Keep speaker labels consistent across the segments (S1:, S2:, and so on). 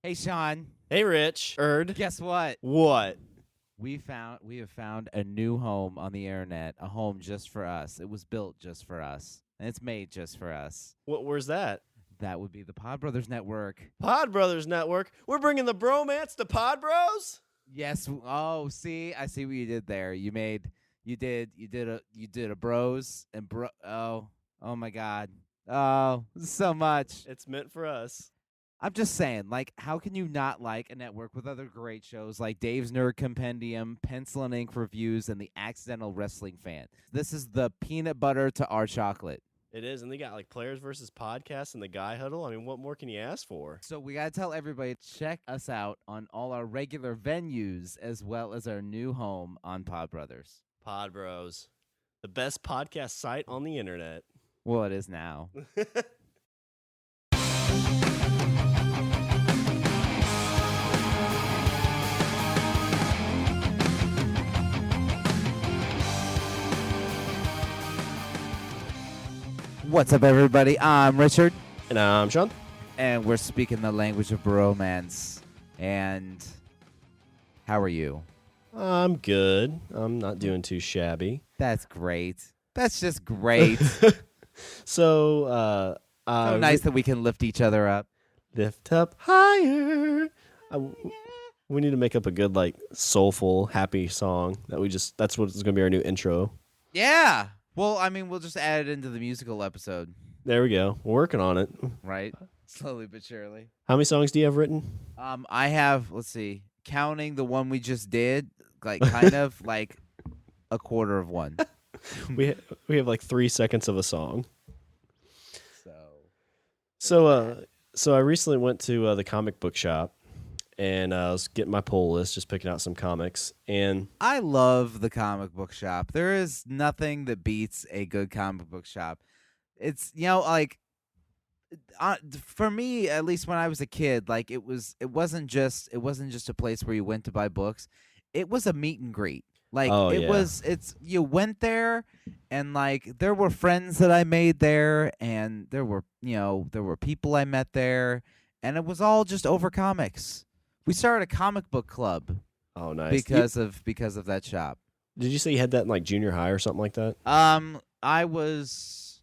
S1: Hey, Shawn.
S2: Hey, Rich. Erd.
S1: Guess what?
S2: What?
S1: We have found a new home on the internet, a home just for us. It was built just for us, and it's made just for us.
S2: Where's that?
S1: That would be the Pod Brothers Network.
S2: Pod Brothers Network. We're bringing the bromance to Pod Bros.
S1: Yes. Oh, see, I see what you did there. You did a bros and Oh my God. Oh, so much.
S2: It's meant for us.
S1: I'm just saying, like, how can you not like a network with other great shows like Dave's Nerd Compendium, Pencil and Ink Reviews, and The Accidental Wrestling Fan? This is the peanut butter to our chocolate.
S2: It is, and they got like Players versus Podcasts and the Guy Huddle. I mean, what more can you ask for?
S1: So we got to tell everybody to check us out on all our regular venues as well as our new home on Pod Brothers.
S2: Pod Bros, the best podcast site on the internet.
S1: Well, it is now. What's up, everybody? I'm Richard.
S2: And I'm Shawn.
S1: And we're speaking the language of bromance. And how are you?
S2: I'm good. I'm not doing too shabby.
S1: That's great. That's just great.
S2: So
S1: nice that we can lift each other up.
S2: Lift up higher. We need to make up a good, like, soulful, happy song that's what is going to be our new intro.
S1: Yeah. Well, I mean, we'll just add it into the musical episode.
S2: There we go. We're working on it.
S1: Right? Slowly but surely.
S2: How many songs do you have written?
S1: I have, let's see, counting the one we just did, like kind of like a quarter of one.
S2: We have like 3 seconds of a song. So I recently went to the comic book shop, and I was getting my pull list, just picking out some comics. And
S1: I love the comic book shop. There is nothing that beats a good comic book shop. It's, like, for me, at least when I was a kid, like it wasn't just a place where you went to buy books. It was a meet and greet. Like you went there, and like there were friends that I made there, and there were people I met there, and it was all just over comics. We started a comic book club.
S2: Oh, nice.
S1: Because of that shop.
S2: Did you say you had that in like junior high or something like that?
S1: I was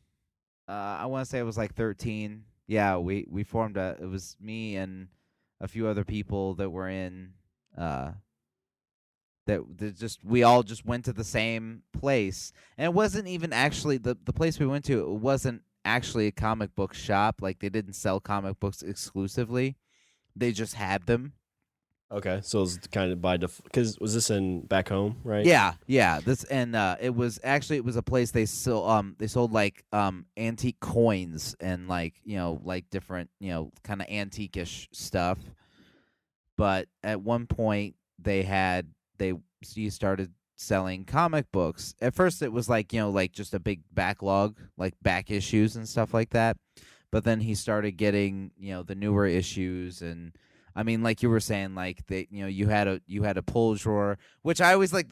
S1: I want to say I was like 13. Yeah, we formed it was me and a few other people that were in we all just went to the same place. And it wasn't even actually the place we went to, it wasn't actually a comic book shop. Like, they didn't sell comic books exclusively. They just had them.
S2: Okay, so it was kind of by default, because was this in back home, right?
S1: Yeah. This and it was a place they sold like antique coins and like different kind of antique-ish stuff. But at one point you started selling comic books. At first it was like just a big backlog, like back issues and stuff like that. But then he started getting the newer issues. And I mean, like you were saying, like you had a pull drawer, which I always like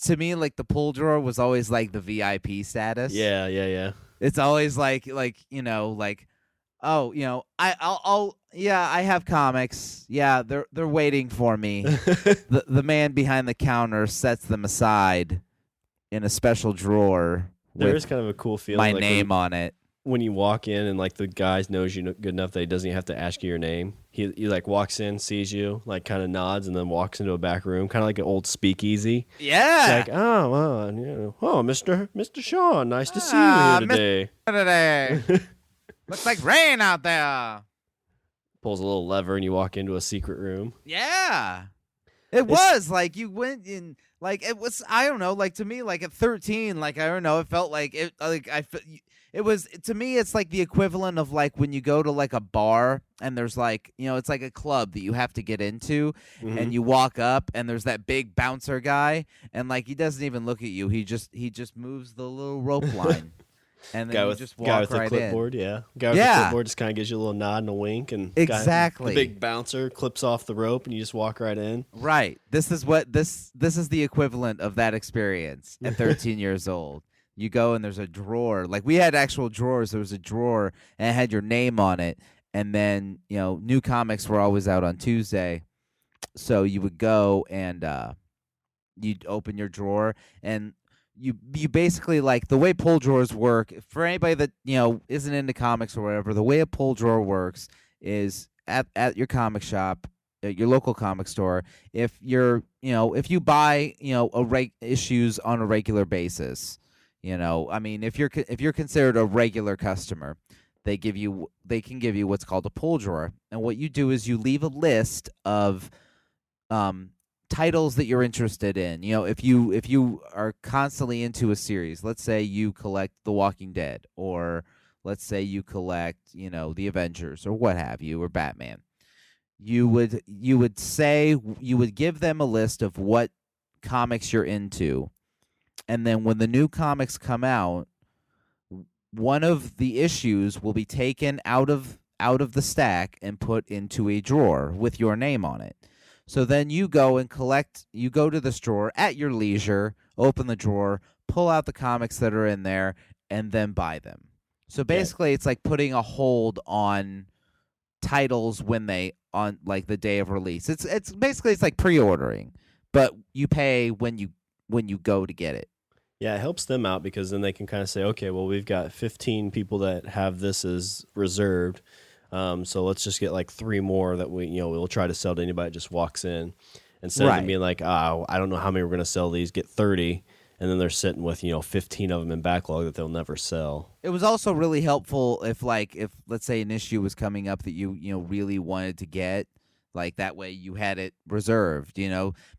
S1: to me, like the pull drawer was always like the VIP status.
S2: Yeah.
S1: It's always like I have comics. Yeah, they're waiting for me. The man behind the counter sets them aside in a special drawer.
S2: There is kind of a cool feeling.
S1: My name on it.
S2: When you walk in and like the guy knows you good enough that he doesn't even have to ask you your name. He like walks in, sees you, like kind of nods, and then walks into a back room, kind of like an old speakeasy.
S1: Yeah.
S2: It's like, oh, well, Mr. Shawn, nice to see you here today.
S1: Looks like rain out there.
S2: Pulls a little lever and you walk into a secret room.
S1: Yeah. It was like you went in, like it was, I don't know, like to me, like at 13, like I don't know, it felt like it, like it was, to me, it's like the equivalent of like when you go to like a bar and there's like, it's like a club that you have to get into, and you walk up and there's that big bouncer guy, and like he doesn't even look at you. He just moves the little rope line. And then you just walk
S2: guy with
S1: right
S2: the clipboard,
S1: in.
S2: yeah. Guy with the clipboard just kind of gives you a little nod and a wink, and
S1: exactly.
S2: The big bouncer clips off the rope, and you just walk right in.
S1: Right. This is the equivalent of that experience at 13 years old. You go and there's a drawer. Like we had actual drawers. There was a drawer and it had your name on it, and then new comics were always out on Tuesday, so you would go and you'd open your drawer, and you basically, like, the way pull drawers work for anybody that isn't into comics or whatever. The way a pull drawer works is at your comic shop, at your local comic store. If if you buy issues on a regular basis, I mean, if you're considered a regular customer, they can give you what's called a pull drawer. And what you do is you leave a list of titles that you're interested in. If you are constantly into a series, let's say you collect The Walking Dead, or let's say you collect the Avengers or what have you, or Batman, you would give them a list of what comics you're into, and then when the new comics come out, one of the issues will be taken out of the stack and put into a drawer with your name on it. So then you go and collect. You go to this drawer at your leisure, open the drawer, pull out the comics that are in there, and then buy them. So basically, it's like putting a hold on titles on like the day of release. It's basically, it's like pre-ordering, but you pay when you go to get it.
S2: Yeah, it helps them out because then they can kind of say, okay, well, we've got 15 people that have this as reserved. So let's just get like 3 more that we'll try to sell to anybody that just walks in. Instead of them being like, I don't know how many we're going to sell these, get 30, and then they're sitting with 15 of them in backlog that they'll never sell. It
S1: was also really helpful if let's say an issue was coming up that you really wanted to get, like that way you had it reserved,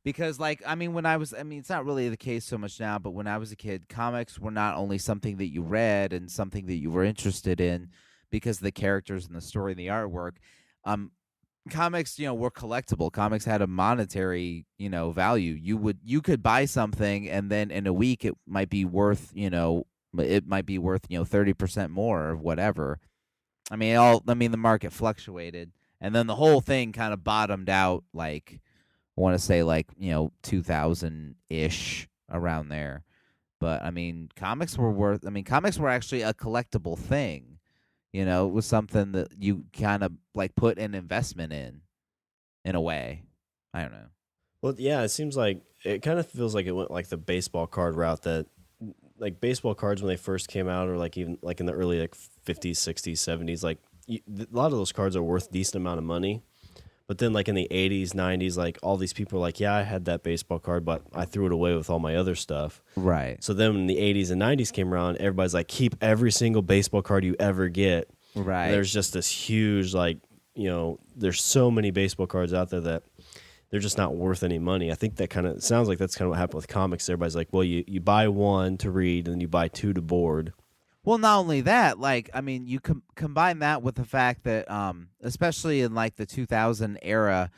S1: because it's not really the case so much now, but when I was a kid, comics were not only something that you read and something that you were interested in because of the characters and the story and the artwork. Comics, were collectible. Comics had a monetary, value. You could buy something, and then in a week it might be worth, 30% more or whatever. The market fluctuated, and then the whole thing kind of bottomed out, like, I want to say, like, 2000-ish, around there. But comics were actually a collectible thing. It was something that you kind of like put an investment in a way. I don't know.
S2: Well, yeah, it seems like it kind of feels like it went like the baseball card route, that like baseball cards when they first came out, or like even like in the early like 50s, 60s, 70s, like a lot of those cards are worth a decent amount of money. But then like in the 80s, 90s, like all these people are like, yeah, I had that baseball card, but I threw it away with all my other stuff.
S1: Right.
S2: So then when the 80s and 90s came around, everybody's like, keep every single baseball card you ever get.
S1: Right.
S2: And there's just this huge, like, there's so many baseball cards out there that they're just not worth any money. I think that sounds like that's kind of what happened with comics. Everybody's like, well, you buy 1 to read and then you buy 2 to board.
S1: Well, not only that, like, you combine that with the fact that, especially in like the 2000 era,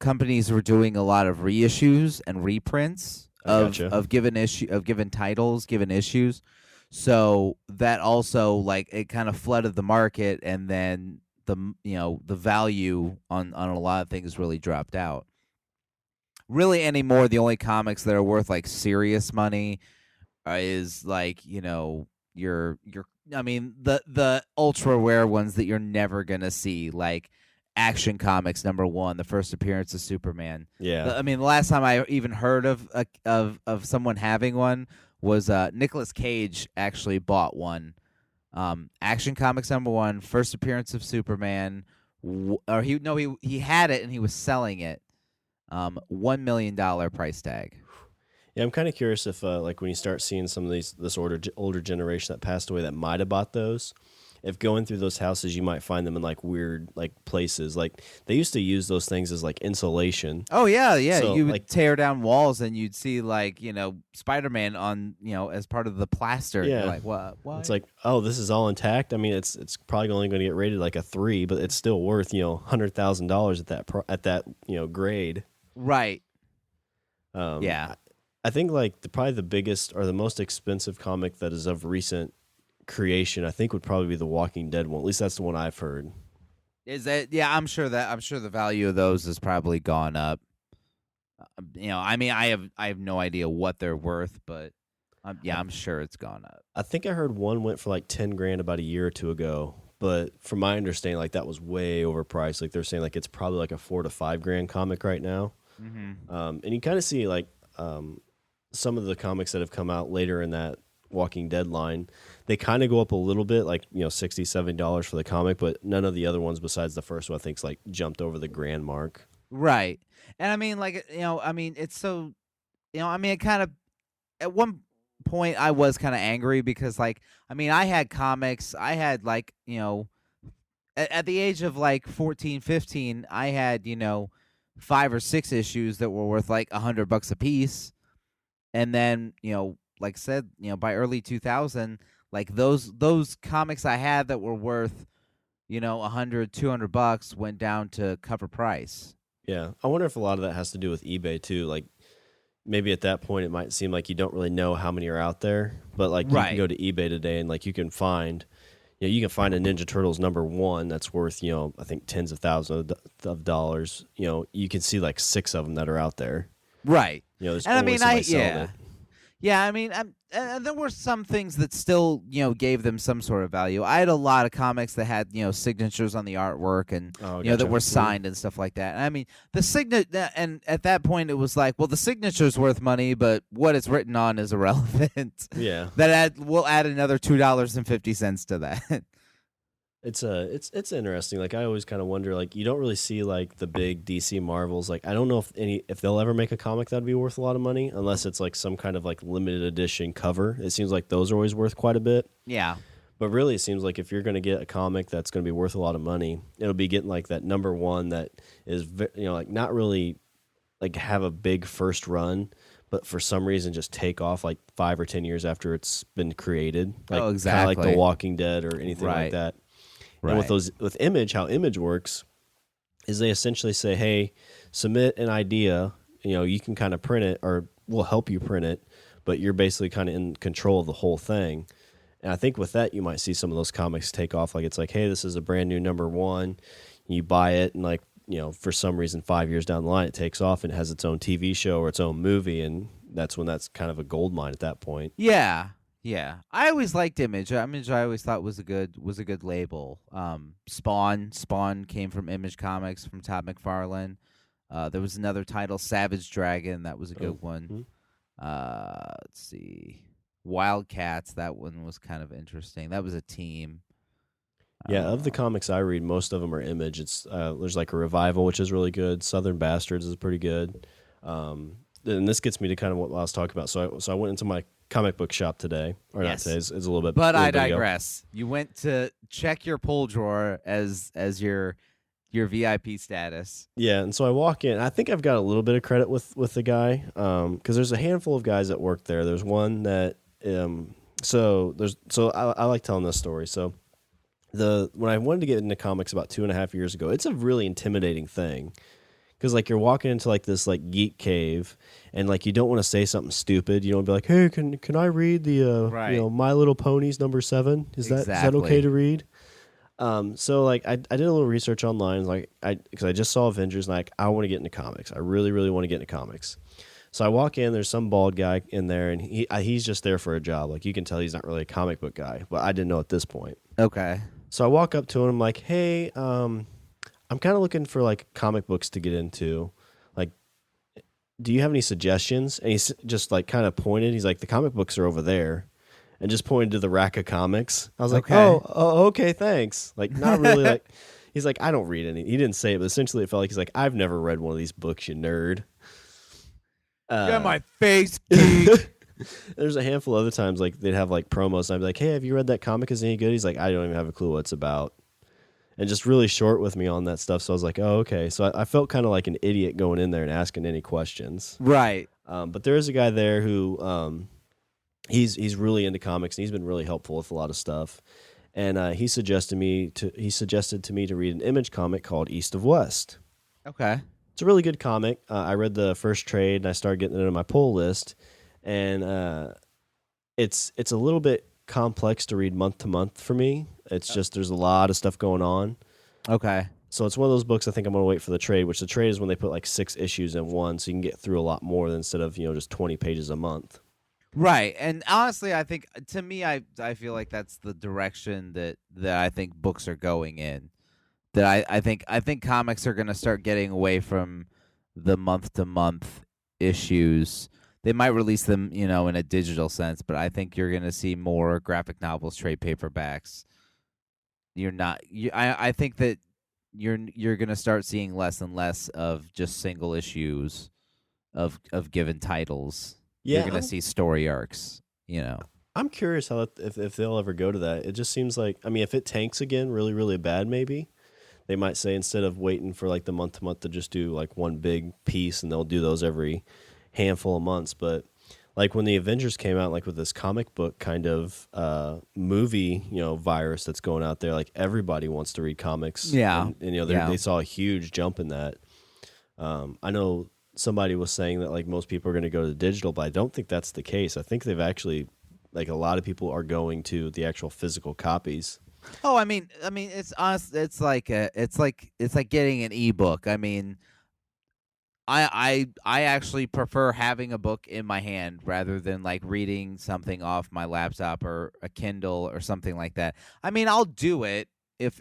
S1: companies were doing a lot of reissues and reprints of given titles, given issues. So that also, like, it kind of flooded the market, and then the value on a lot of things really dropped out. Really anymore, the only comics that are worth like serious money is like the ultra rare ones that you're never gonna see, like Action Comics #1, the first appearance of Superman.
S2: Yeah.
S1: The last time I even heard of someone having one was Nicolas Cage actually bought one. Action Comics #1, first appearance of Superman. He had it and he was selling it. $1 million price tag.
S2: Yeah, I'm kind of curious if, like, when you start seeing some of this older generation that passed away that might have bought those, if going through those houses, you might find them in like weird like places. Like they used to use those things as like insulation.
S1: Oh yeah. So, you would tear down walls and you'd see like Spider-Man on as part of the plaster.
S2: Yeah.
S1: You're like what?
S2: It's like, oh, this is all intact. It's probably only going to get rated like a 3, but it's still worth $100,000 at that grade.
S1: Right.
S2: Yeah. I think like probably the biggest or the most expensive comic that is of recent creation, I think, would probably be the Walking Dead one. At least that's the one I've heard.
S1: Is that? Yeah, I'm sure the value of those has probably gone up. I have no idea what they're worth, but I'm sure it's gone up.
S2: I think I heard one went for like $10,000 about a year or two ago, but from my understanding, like that was way overpriced. Like they're saying like it's probably like a $4 to $5 grand comic right now.
S1: Mm-hmm.
S2: And you kind of see like some of the comics that have come out later in that Walking Dead line, they kind of go up a little bit, like $60, $70 for the comic, but none of the other ones besides the first one I think's like jumped over the grand mark.
S1: Right. And I mean, like, it's so, it kind of, at one point I was kind of angry because, like, I had comics. I had, like, at the age of like 14, 15, I had, 5 or 6 issues that were worth like $100 a piece. And then, like I said, by early 2000, like those comics I had that were worth, $100, $200 went down to cover price.
S2: Yeah. I wonder if a lot of that has to do with eBay too. Like maybe at that point it might seem like you don't really know how many are out there, but like you
S1: Right.
S2: can go to eBay today and like you can find a Ninja Turtles #1 that's worth, I think tens of thousands of dollars. You can see like 6 of them that are out there.
S1: Right.
S2: There's
S1: And
S2: always somebody selling it.
S1: Yeah, and there were some things that still, gave them some sort of value. I had a lot of comics that had, signatures on the artwork and, that were signed and stuff like that. And the signature, and at that point it was like, well, the signature's worth money, but what it's written on is irrelevant.
S2: Yeah.
S1: We'll add another $2.50 to that.
S2: It's interesting. Like I always kind of wonder, like you don't really see like the big DC Marvels. Like I don't know if they'll ever make a comic that'd be worth a lot of money, unless it's like some kind of like limited edition cover. It seems like those are always worth quite a bit.
S1: Yeah.
S2: But really, it seems like if you're going to get a comic that's going to be worth a lot of money, it'll be getting like that #1 that is, like not really like have a big first run, but for some reason just take off like 5 or 10 years after it's been created. Like,
S1: exactly.
S2: Kind of like The Walking Dead or anything like that.
S1: Right.
S2: And with Image, how Image works is they essentially say, hey, submit an idea. You can kind of print it, or we'll help you print it, but you're basically kind of in control of the whole thing. And I think with that, you might see some of those comics take off. Like it's like, hey, this is a brand new #1. You buy it, and like for some reason, 5 years down the line, it takes off and it has its own TV show or its own movie, and that's when that's kind of a gold mine at that point.
S1: Yeah. Yeah, I always liked Image. Image, I always thought was a good label. Spawn came from Image Comics from Todd McFarlane. There was another title, Savage Dragon, that was a good one. Let's see, Wildcats. That one was kind of interesting. That was a team.
S2: Yeah, of the comics I read, most of them are Image. It's there's like a Revival, which is really good. Southern Bastards is pretty good. And this gets me to kind of what I was talking about. So I went into my comic book shop today, or
S1: yes.
S2: Not today. It's a little bit.
S1: But I digress. You went to check your pull drawer as your VIP status.
S2: Yeah, and so I walk in. I think I've got a little bit of credit with the guy, because there's a handful of guys that work there. There's one that I like telling this story. So when I wanted to get into comics about 2.5 years ago, it's a really intimidating thing. Because like you're walking into like this like geek cave, and like you don't want to say something stupid. You don't be like, "Hey, can I read the My Little Ponies #7? Is that okay to read?" So like I did a little research online, like because I just saw Avengers, and like I want to get into comics. I really really want to get into comics. So I walk in. There's some bald guy in there, and he's just there for a job. Like you can tell he's not really a comic book guy, but I didn't know at this point.
S1: Okay.
S2: So I walk up to him. I'm like, "Hey, I'm kind of looking for like comic books to get into. Like, do you have any suggestions?" And he's just like kind of pointed. He's like, "The comic books are over there," and just pointed to the rack of comics. I was like,
S1: okay.
S2: Oh, okay, thanks. Like, not really like, he's like, "I don't read any." He didn't say it, but essentially it felt like he's like, "I've never read one of these books, you nerd."
S1: Get my face, geek.
S2: There's a handful of other times like they'd have like promos, and I'd be like, "Hey, have you read that comic? Is it any good?" He's like, "I don't even have a clue what it's about." And just really short with me on that stuff. So I was like, oh, okay. So I felt kind of like an idiot going in there and asking any questions.
S1: Right.
S2: But there is a guy there who he's really into comics, and he's been really helpful with a lot of stuff. And he suggested to me to read an Image comic called East of West.
S1: Okay.
S2: It's a really good comic. I read the first trade, and I started getting it on my pull list. And it's a little bit complex to read month to month for me. It's just there's a lot of stuff going on.
S1: Okay.
S2: So it's one of those books I think I'm going to wait for the trade, which the trade is when they put like 6 issues in one, so you can get through a lot more than instead of just 20 pages a month.
S1: Right. And honestly, I think to me I feel like that's the direction that I think books are going in. That I think comics are going to start getting away from the month to month issues. They might release them, in a digital sense, but I think you're going to see more graphic novels, trade paperbacks. You're not I think that you're going to start seeing less and less of just single issues of given titles. You're
S2: Yeah,
S1: going to see story arcs.
S2: I'm curious how if they'll ever go to that. It just seems like, I mean, if it tanks again really really bad, maybe they might say instead of waiting for like the month to month to just do like one big piece, and they'll do those every handful of months. But like when the Avengers came out, like with this comic book kind of movie, virus that's going out there, like everybody wants to read comics.
S1: Yeah.
S2: And
S1: Yeah.
S2: they saw a huge jump in that. I know somebody was saying that like most people are going to go to digital, but I don't think that's the case. I think they've actually, like, a lot of people are going to the actual physical copies.
S1: Oh, I mean, it's honest. It's like getting an ebook. I mean, I actually prefer having a book in my hand rather than like reading something off my laptop or a Kindle or something like that. I mean, I'll do it if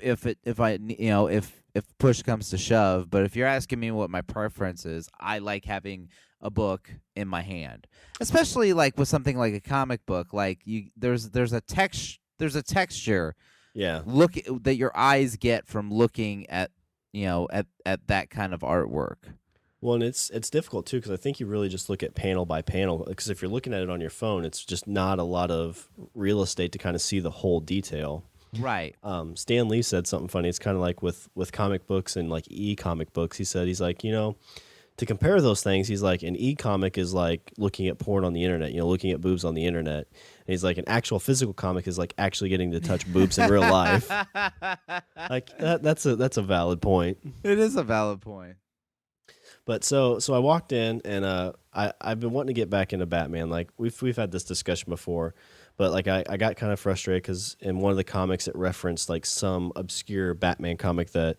S1: push comes to shove. But if you're asking me what my preference is, I like having a book in my hand, especially like with something like a comic book. Like there's a texture
S2: Yeah.
S1: that your eyes get from looking at that kind of artwork.
S2: Well, and it's difficult too because I think you really just look at panel by panel. Because if you're looking at it on your phone, it's just not a lot of real estate to kind of see the whole detail.
S1: Right.
S2: Stan Lee said something funny. It's kind of like with comic books and like e-comic books. He's like, to compare those things, he's like, an e-comic is like looking at porn on the internet, looking at boobs on the internet. And he's like, an actual physical comic is like actually getting to touch boobs in real life. Like that's a valid point.
S1: It is a valid point.
S2: But so I walked in, and I've been wanting to get back into Batman. Like we've had this discussion before, but like I got kind of frustrated because in one of the comics it referenced like some obscure Batman comic that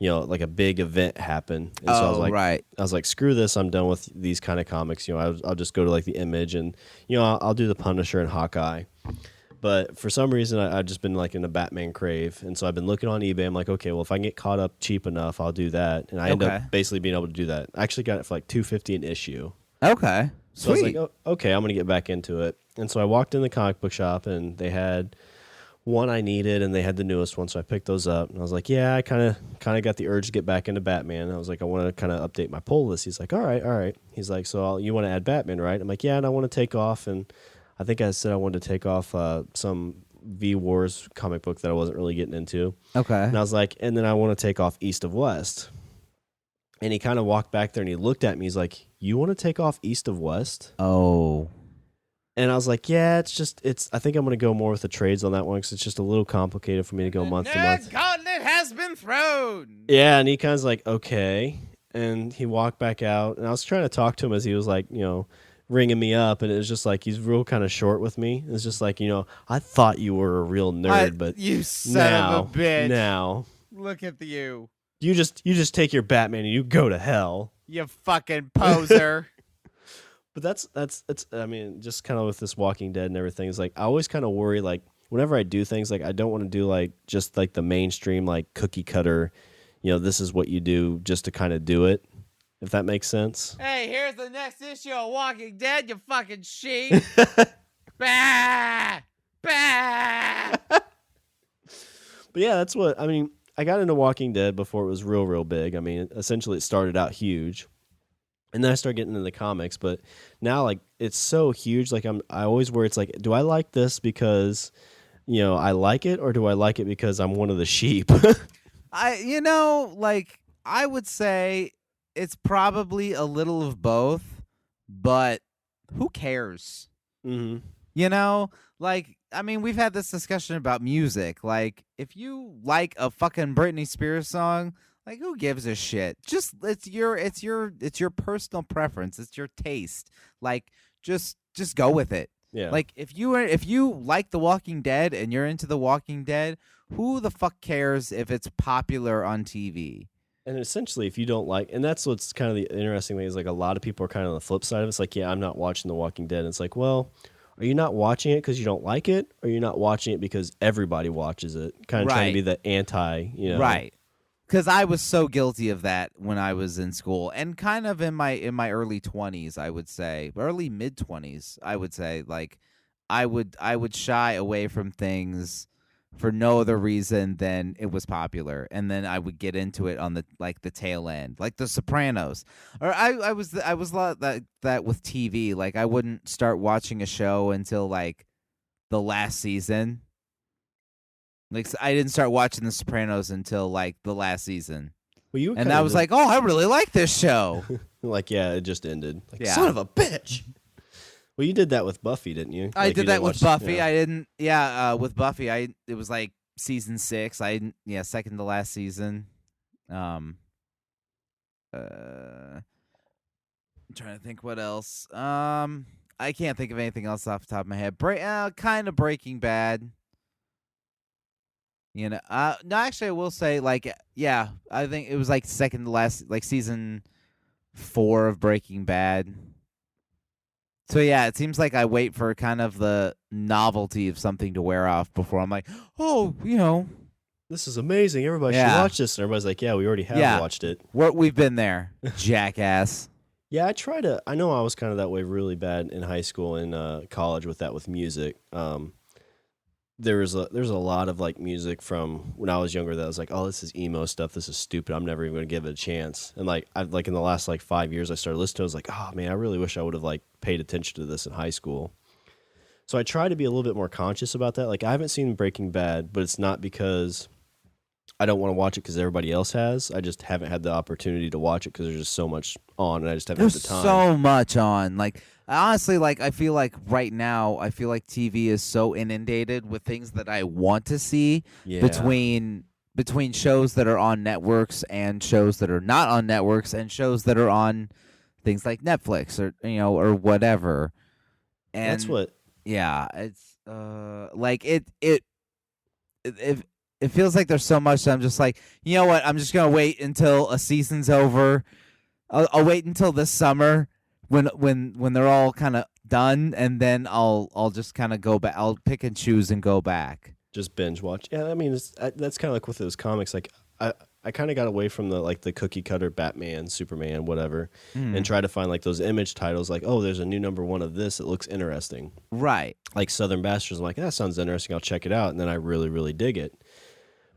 S2: like a big event happened. And so I was like,
S1: right.
S2: I was like, screw this, I'm done with these kind of comics. I'll just go to like the Image, and I'll do the Punisher and Hawkeye. But for some reason, I've just been like in a Batman crave. And so I've been looking on eBay. I'm like, okay, well, if I can get caught up cheap enough, I'll do that. And I end up basically being able to do that. I actually got it for like $2.50 an issue.
S1: Okay.
S2: So
S1: Sweet.
S2: I was like, oh, okay, I'm going to get back into it. And so I walked in the comic book shop, and they had one I needed, and they had the newest one. So I picked those up. And I was like, yeah, I kind of got the urge to get back into Batman. And I was like, I want to kind of update my pull list. He's like, all right. He's like, so you want to add Batman, right? I'm like, yeah, and I want to take off. And I think I said I wanted to take off some V-Wars comic book that I wasn't really getting into.
S1: Okay.
S2: And I was like, and then I want to take off East of West. And he kind of walked back there and he looked at me. He's like, you want to take off East of West?
S1: Oh.
S2: And I was like, yeah, I think I'm going to go more with the trades on that one because it's just a little complicated for me to go month to month.
S1: Gauntlet has been thrown.
S2: Yeah, and he kind of was like, okay. And he walked back out. And I was trying to talk to him as he was like, ringing me up, and it was just like he's real kind of short with me. It's just like, I thought you were a real nerd, but
S1: you son of a bitch.
S2: Now
S1: Look at you.
S2: You just take your Batman and you go to hell.
S1: You fucking poser.
S2: But that's I mean, just kind of with this Walking Dead and everything, is like I always kind of worry, like whenever I do things, like I don't want to do like just like the mainstream like cookie cutter, this is what you do just to kind of do it. If that makes sense.
S1: Hey, here's the next issue of Walking Dead, you fucking sheep. Bah! Bah!
S2: But yeah, that's what, I mean, I got into Walking Dead before it was real big. I mean, essentially it started out huge. And then I started getting into the comics, but now like it's so huge, like I always worry, it's like, do I like this because, I like it, or do I like it because I'm one of the sheep?
S1: I would say it's probably a little of both, but who cares?
S2: Mm-hmm.
S1: We've had this discussion about music. Like, if you like a fucking Britney Spears song, like, who gives a shit? Just it's your personal preference. It's your taste. Like, just go with it.
S2: Yeah.
S1: Like, if you like The Walking Dead and you're into The Walking Dead, who the fuck cares if it's popular on TV?
S2: And essentially, if you don't like, and that's what's kind of the interesting thing is like a lot of people are kind of on the flip side of it. It's like, yeah, I'm not watching The Walking Dead. And it's like, well, are you not watching it because you don't like it, or you're not watching it because everybody watches it? Kind of trying to be the anti,
S1: Right. Because I was so guilty of that when I was in school, and kind of in my early 20s, I would say, early mid 20s, I would say, like I would shy away from things for no other reason than it was popular, and then I would get into it on the tail end, like The Sopranos, or I was a lot that with TV. Like I wouldn't start watching a show until like the last season. Like I didn't start watching The Sopranos until like the last season,
S2: Well,
S1: and I was like, oh, I really like this show.
S2: like, yeah, it just ended. Like,
S1: Yeah.
S2: son of a bitch. Well, you did that with Buffy, didn't you?
S1: I
S2: Like,
S1: did
S2: you
S1: that
S2: didn't
S1: with
S2: watch-
S1: Buffy.
S2: yeah.
S1: I didn't. Yeah, with Buffy, it was like season 6. I didn't. Yeah, second to last season. I'm trying to think what else. I can't think of anything else off the top of my head. Kind of Breaking Bad. No, actually, I will say, like, yeah, I think it was like second to last, like season 4 of Breaking Bad. So yeah, it seems like I wait for kind of the novelty of something to wear off before I'm like, oh,
S2: This is amazing. Everybody should
S1: Yeah.
S2: watch this. And everybody's like, yeah, we already have watched it.
S1: we've been there, jackass.
S2: Yeah, I know I was kind of that way really bad in high school and college with music. There's a lot of like music from when I was younger that I was like, oh, this is emo stuff. This is stupid. I'm never even going to give it a chance. And like I in the last like 5 years, I started listening to it. I was like, oh man, I really wish I would have like paid attention to this in high school. So I try to be a little bit more conscious about that. Like I haven't seen Breaking Bad, but it's not because I don't want to watch it because everybody else has. I just haven't had the opportunity to watch it because there's just so much on, and I just haven't
S1: There's
S2: had the time.
S1: so much on. Like honestly, like I feel like right now, I feel like TV is so inundated with things that I want to see
S2: Yeah.
S1: between shows that are on networks and shows that are not on networks and shows that are on things like Netflix or or whatever. And
S2: That's what.
S1: yeah, it's like it feels like there's so much that I'm just like, you know what? I'm just gonna wait until a season's over. I'll wait until this summer when they're all kind of done, and then I'll just kind of go back. I'll pick and choose and go back.
S2: Just binge watch. Yeah, I mean, that's kind of like with those comics. Like, I kind of got away from the cookie cutter Batman, Superman, whatever, and try to find like those image titles. Like, oh, there's a new #1 of this. It looks interesting.
S1: Right.
S2: Like Southern Bastards. I'm like, that sounds interesting. I'll check it out, and then I really, really dig it.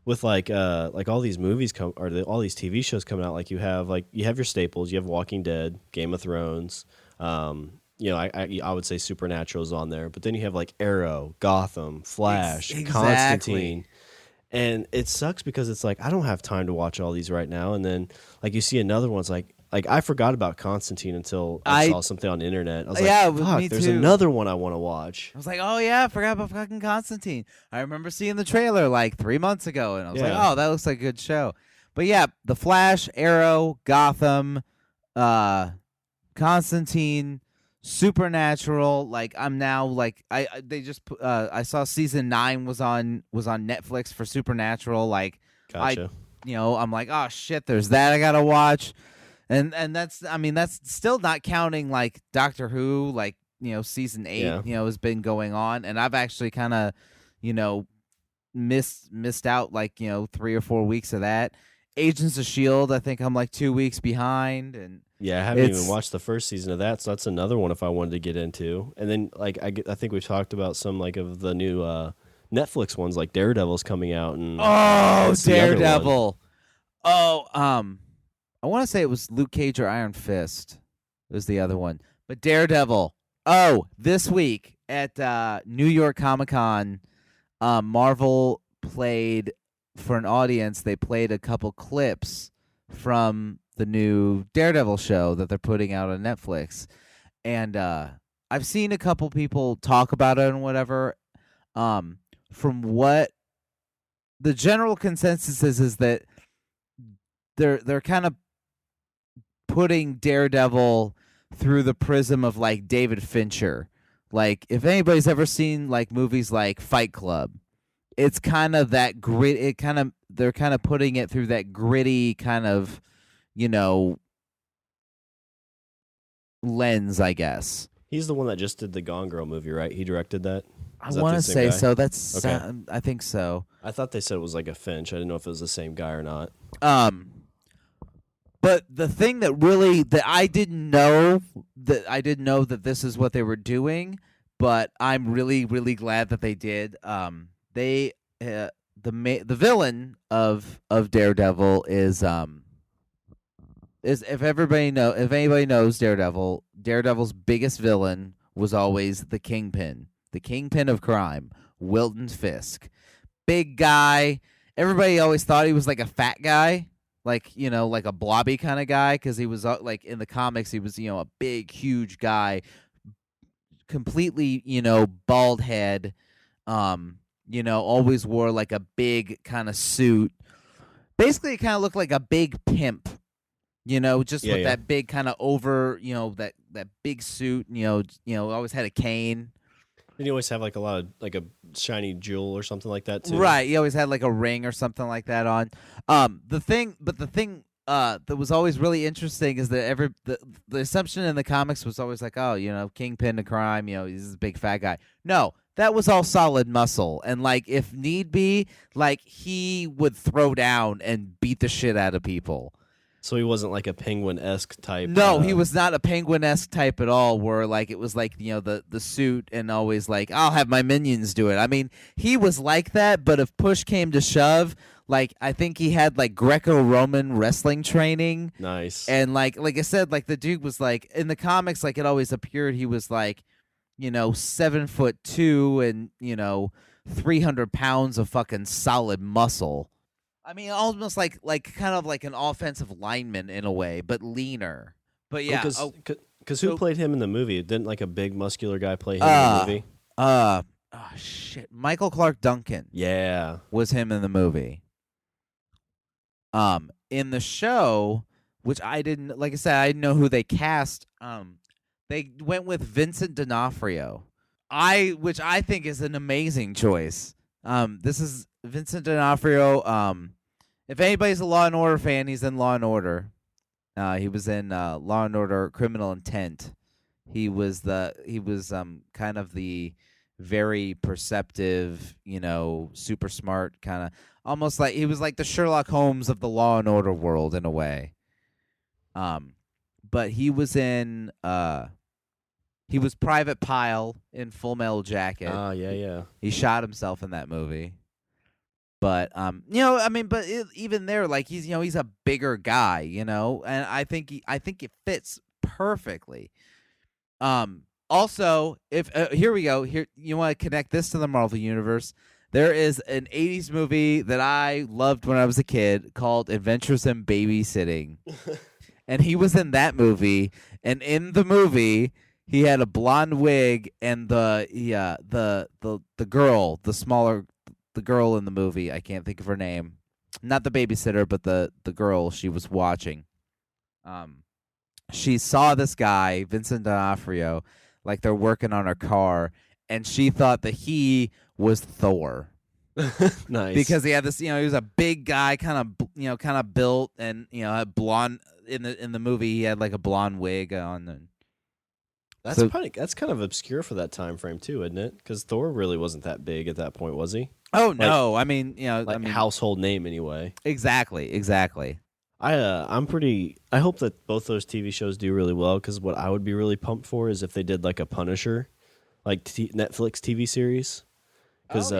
S2: With like all these movies all these TV shows coming out. Like you have your staples. You have Walking Dead, Game of Thrones. I would say Supernatural's on there, but then you have like Arrow, Gotham, Flash,
S1: Exactly.
S2: Constantine. And it sucks because it's like I don't have time to watch all these right now. And then like you see another one, it's like I forgot about Constantine until I saw something on the internet. I was
S1: Yeah,
S2: like, fuck,
S1: me
S2: there's
S1: too.
S2: another one I want to watch.
S1: I was like, oh yeah, I forgot about fucking Constantine. I remember seeing the trailer like 3 months ago, and I was like,
S2: Yeah.
S1: oh, that looks like a good show. But yeah, The Flash, Arrow, Gotham, Constantine, Supernatural. Like I'm now like they just I saw season 9 was on Netflix for Supernatural. Like
S2: Gotcha.
S1: I'm like, oh shit, there's that I gotta watch. And that's still not counting like Doctor Who, like season 8 has been going on, and I've actually kind of missed out like 3 or 4 weeks of that. Agents of S.H.I.E.L.D. I think I'm like 2 weeks behind, and
S2: Yeah, I haven't even watched the first season of that, so that's another one if I wanted to get into. And then like I think we've talked about some like of the new Netflix ones, like Daredevil's coming out, and what's the other one?
S1: Daredevil. Oh, I want to say it was Luke Cage or Iron Fist. It was the other one. But Daredevil. Oh, this week at New York Comic Con, Marvel played for an audience. They played a couple clips from the new Daredevil show that they're putting out on Netflix. And I've seen a couple people talk about it and whatever. From what the general consensus is that they're kind of putting Daredevil through the prism of like David Fincher. Like if anybody's ever seen like movies like Fight Club it's kind of that grit. They're kind of putting it through that gritty kind of, you know, lens, I guess.
S2: He's the one that just did the Gone Girl movie, right? He directed that.
S1: I
S2: Is that
S1: want
S2: the
S1: to
S2: same
S1: say
S2: guy?
S1: so. That's
S2: Okay.
S1: I think so.
S2: I thought they said it was like a Finch. I didn't know if it was the same guy or not.
S1: Um, but the thing that really that I didn't know that this is what they were doing, but I'm really glad that they did. They the villain of Daredevil is if anybody knows Daredevil's biggest villain was always the Kingpin of crime, Wilton Fisk. Big guy. Everybody always thought he was like a fat guy, like, like a blobby kind of guy, because he was like in the comics he was, a big huge guy, completely, bald head, always wore like a big kind of suit. Basically it kind of looked like a big pimp, just with that big kind of over, that big suit, always had a cane.
S2: Did he always have like a lot of like a shiny jewel or something like that too?
S1: Right, he always had like a ring or something like that on. The thing that was always really interesting is that the assumption in the comics was always like, oh, Kingpin of crime, he's a big fat guy. No, that was all solid muscle, and like if need be, like he would throw down and beat the shit out of people.
S2: So he wasn't like a Penguin-esque type.
S1: No, he was not a Penguin-esque type at all, where like it was like, the suit and always like, I'll have my minions do it. I mean, he was like that, but if push came to shove, like I think he had like Greco-Roman wrestling training.
S2: Nice.
S1: And like I said, like the dude was like in the comics, like it always appeared he was like, 7'2" and 300 pounds of fucking solid muscle. I mean, almost like kind of like an offensive lineman in a way, but leaner. But yeah,
S2: because who played him in the movie? Didn't like a big muscular guy play him in the movie?
S1: Oh shit, Michael Clark Duncan.
S2: Yeah,
S1: was him in the movie. In the show, which I didn't, like I said, I didn't know who they cast. They went with Vincent D'Onofrio. Which I think is an amazing choice. This is Vincent D'Onofrio. If anybody's a Law and Order fan, he's in Law and Order. He was in Law and Order: Criminal Intent. He was kind of the very perceptive, super smart kind of, almost like he was like the Sherlock Holmes of the Law and Order world in a way. But he was in he was Private Pile in Full Metal Jacket.
S2: Yeah.
S1: He shot himself in that movie. But even there, like he's a bigger guy, and I think it fits perfectly. Also, if here we go, here you want to connect this to the Marvel universe. There is an 80s movie that I loved when I was a kid called Adventures in Babysitting. And he was in that movie, and in the movie he had a blonde wig, and the girl, the girl in the movie, I can't think of her name. Not the babysitter, but the girl she was watching. She saw this guy, Vincent D'Onofrio, like they're working on her car, and she thought that he was Thor.
S2: Nice.
S1: Because he had this, he was a big guy, kind of built, and had blonde in the movie. He had like a blonde wig on. And
S2: that's kind of obscure for that time frame too, isn't it? Because Thor really wasn't that big at that point, was he?
S1: Oh no, I mean,
S2: household name anyway.
S1: Exactly.
S2: I hope that both those TV shows do really well, because what I would be really pumped for is if they did like a Punisher, like Netflix TV series. Because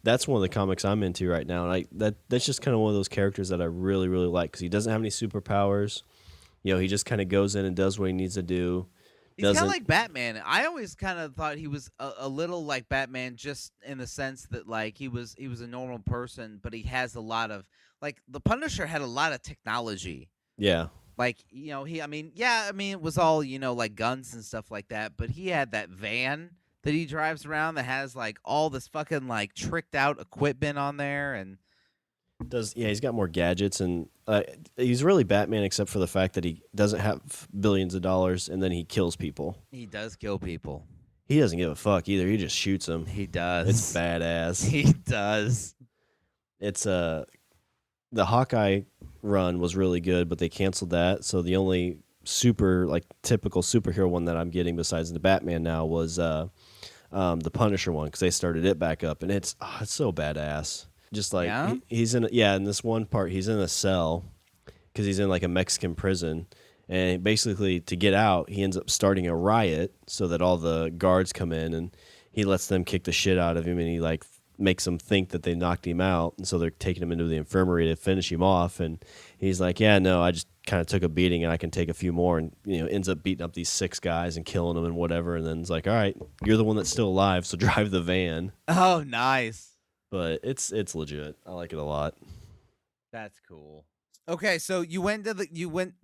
S2: that's one of the comics I'm into right now, and that's just kind of one of those characters that I really like, because he doesn't have any superpowers. He just kind of goes in and does what he needs to do.
S1: He's kind of like Batman. I always kind of thought he was a little like Batman, just in the sense that like he was a normal person, but he has a lot of, like, the Punisher had a lot of technology.
S2: Yeah.
S1: Like, it was all, like guns and stuff like that, but he had that van that he drives around that has like all this fucking like tricked out equipment on there, and
S2: he's got more gadgets, and he's really Batman except for the fact that he doesn't have billions of dollars, and then he kills people.
S1: He does kill people.
S2: He doesn't give a fuck either. He just shoots him.
S1: He does.
S2: It's badass.
S1: He does.
S2: It's the Hawkeye run was really good, but they canceled that. So the only super like typical superhero one that I'm getting besides the Batman now was the Punisher one, because they started it back up, and it's so badass. Just like he's in in this one part he's in a cell because he's in like a Mexican prison, and basically to get out he ends up starting a riot so that all the guards come in, and he lets them kick the shit out of him, and he like makes them think that they knocked him out, and so they're taking him into the infirmary to finish him off, and he's like, yeah, no, I just kind of took a beating and I can take a few more, and ends up beating up these 6 guys and killing them and whatever, and then it's like, all right, you're the one that's still alive, so drive the van.
S1: Oh, nice.
S2: But it's legit. I like it a lot.
S1: That's cool. Okay, so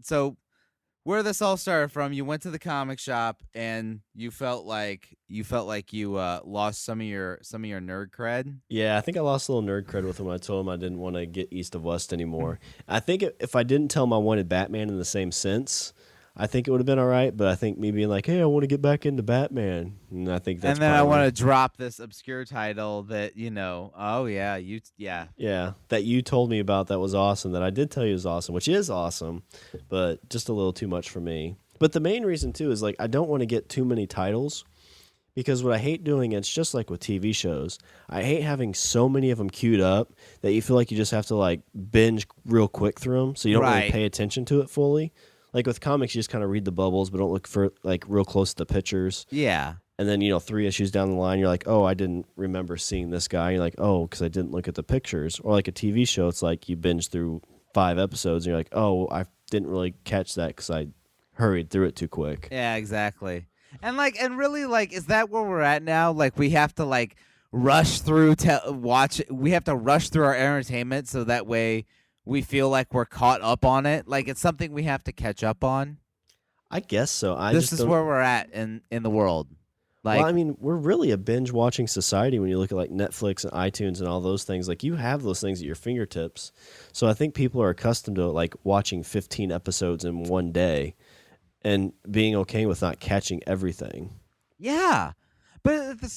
S1: so where this all started from, you went to the comic shop and you felt like you lost some of your nerd cred.
S2: Yeah, I think I lost a little nerd cred with him when I told him I didn't want to get East of West anymore. I think if I didn't tell him I wanted Batman in the same sense, I think it would have been all right. But I think me being like, hey, I want to get back into Batman, and I think that's.
S1: And then I want to drop this obscure title that
S2: that you told me about, that was awesome. That I did tell you was awesome, which is awesome, but just a little too much for me. But the main reason too is like I don't want to get too many titles, because what I hate doing, it's just like with TV shows, I hate having so many of them queued up that you feel like you just have to like binge real quick through them, so you don't really pay attention to it fully. Like with comics, you just kind of read the bubbles, but don't look for like real close to the pictures.
S1: Yeah.
S2: And then 3 issues down the line, you're like, oh, I didn't remember seeing this guy. You're like, oh, because I didn't look at the pictures. Or like a TV show, it's like you binge through 5 episodes, and you're like, oh, I didn't really catch that because I hurried through it too quick.
S1: Yeah, exactly. And really, is that where we're at now? Like, we have to like rush through we have to rush through our entertainment so that way we feel like we're caught up on it. Like it's something we have to catch up on.
S2: I guess so.
S1: This is where we're at in the world. Like,
S2: well, I mean, we're really a binge watching society when you look at like Netflix and iTunes and all those things. Like you have those things at your fingertips. So I think people are accustomed to like watching 15 episodes in one day and being okay with not catching everything.
S1: Yeah. But the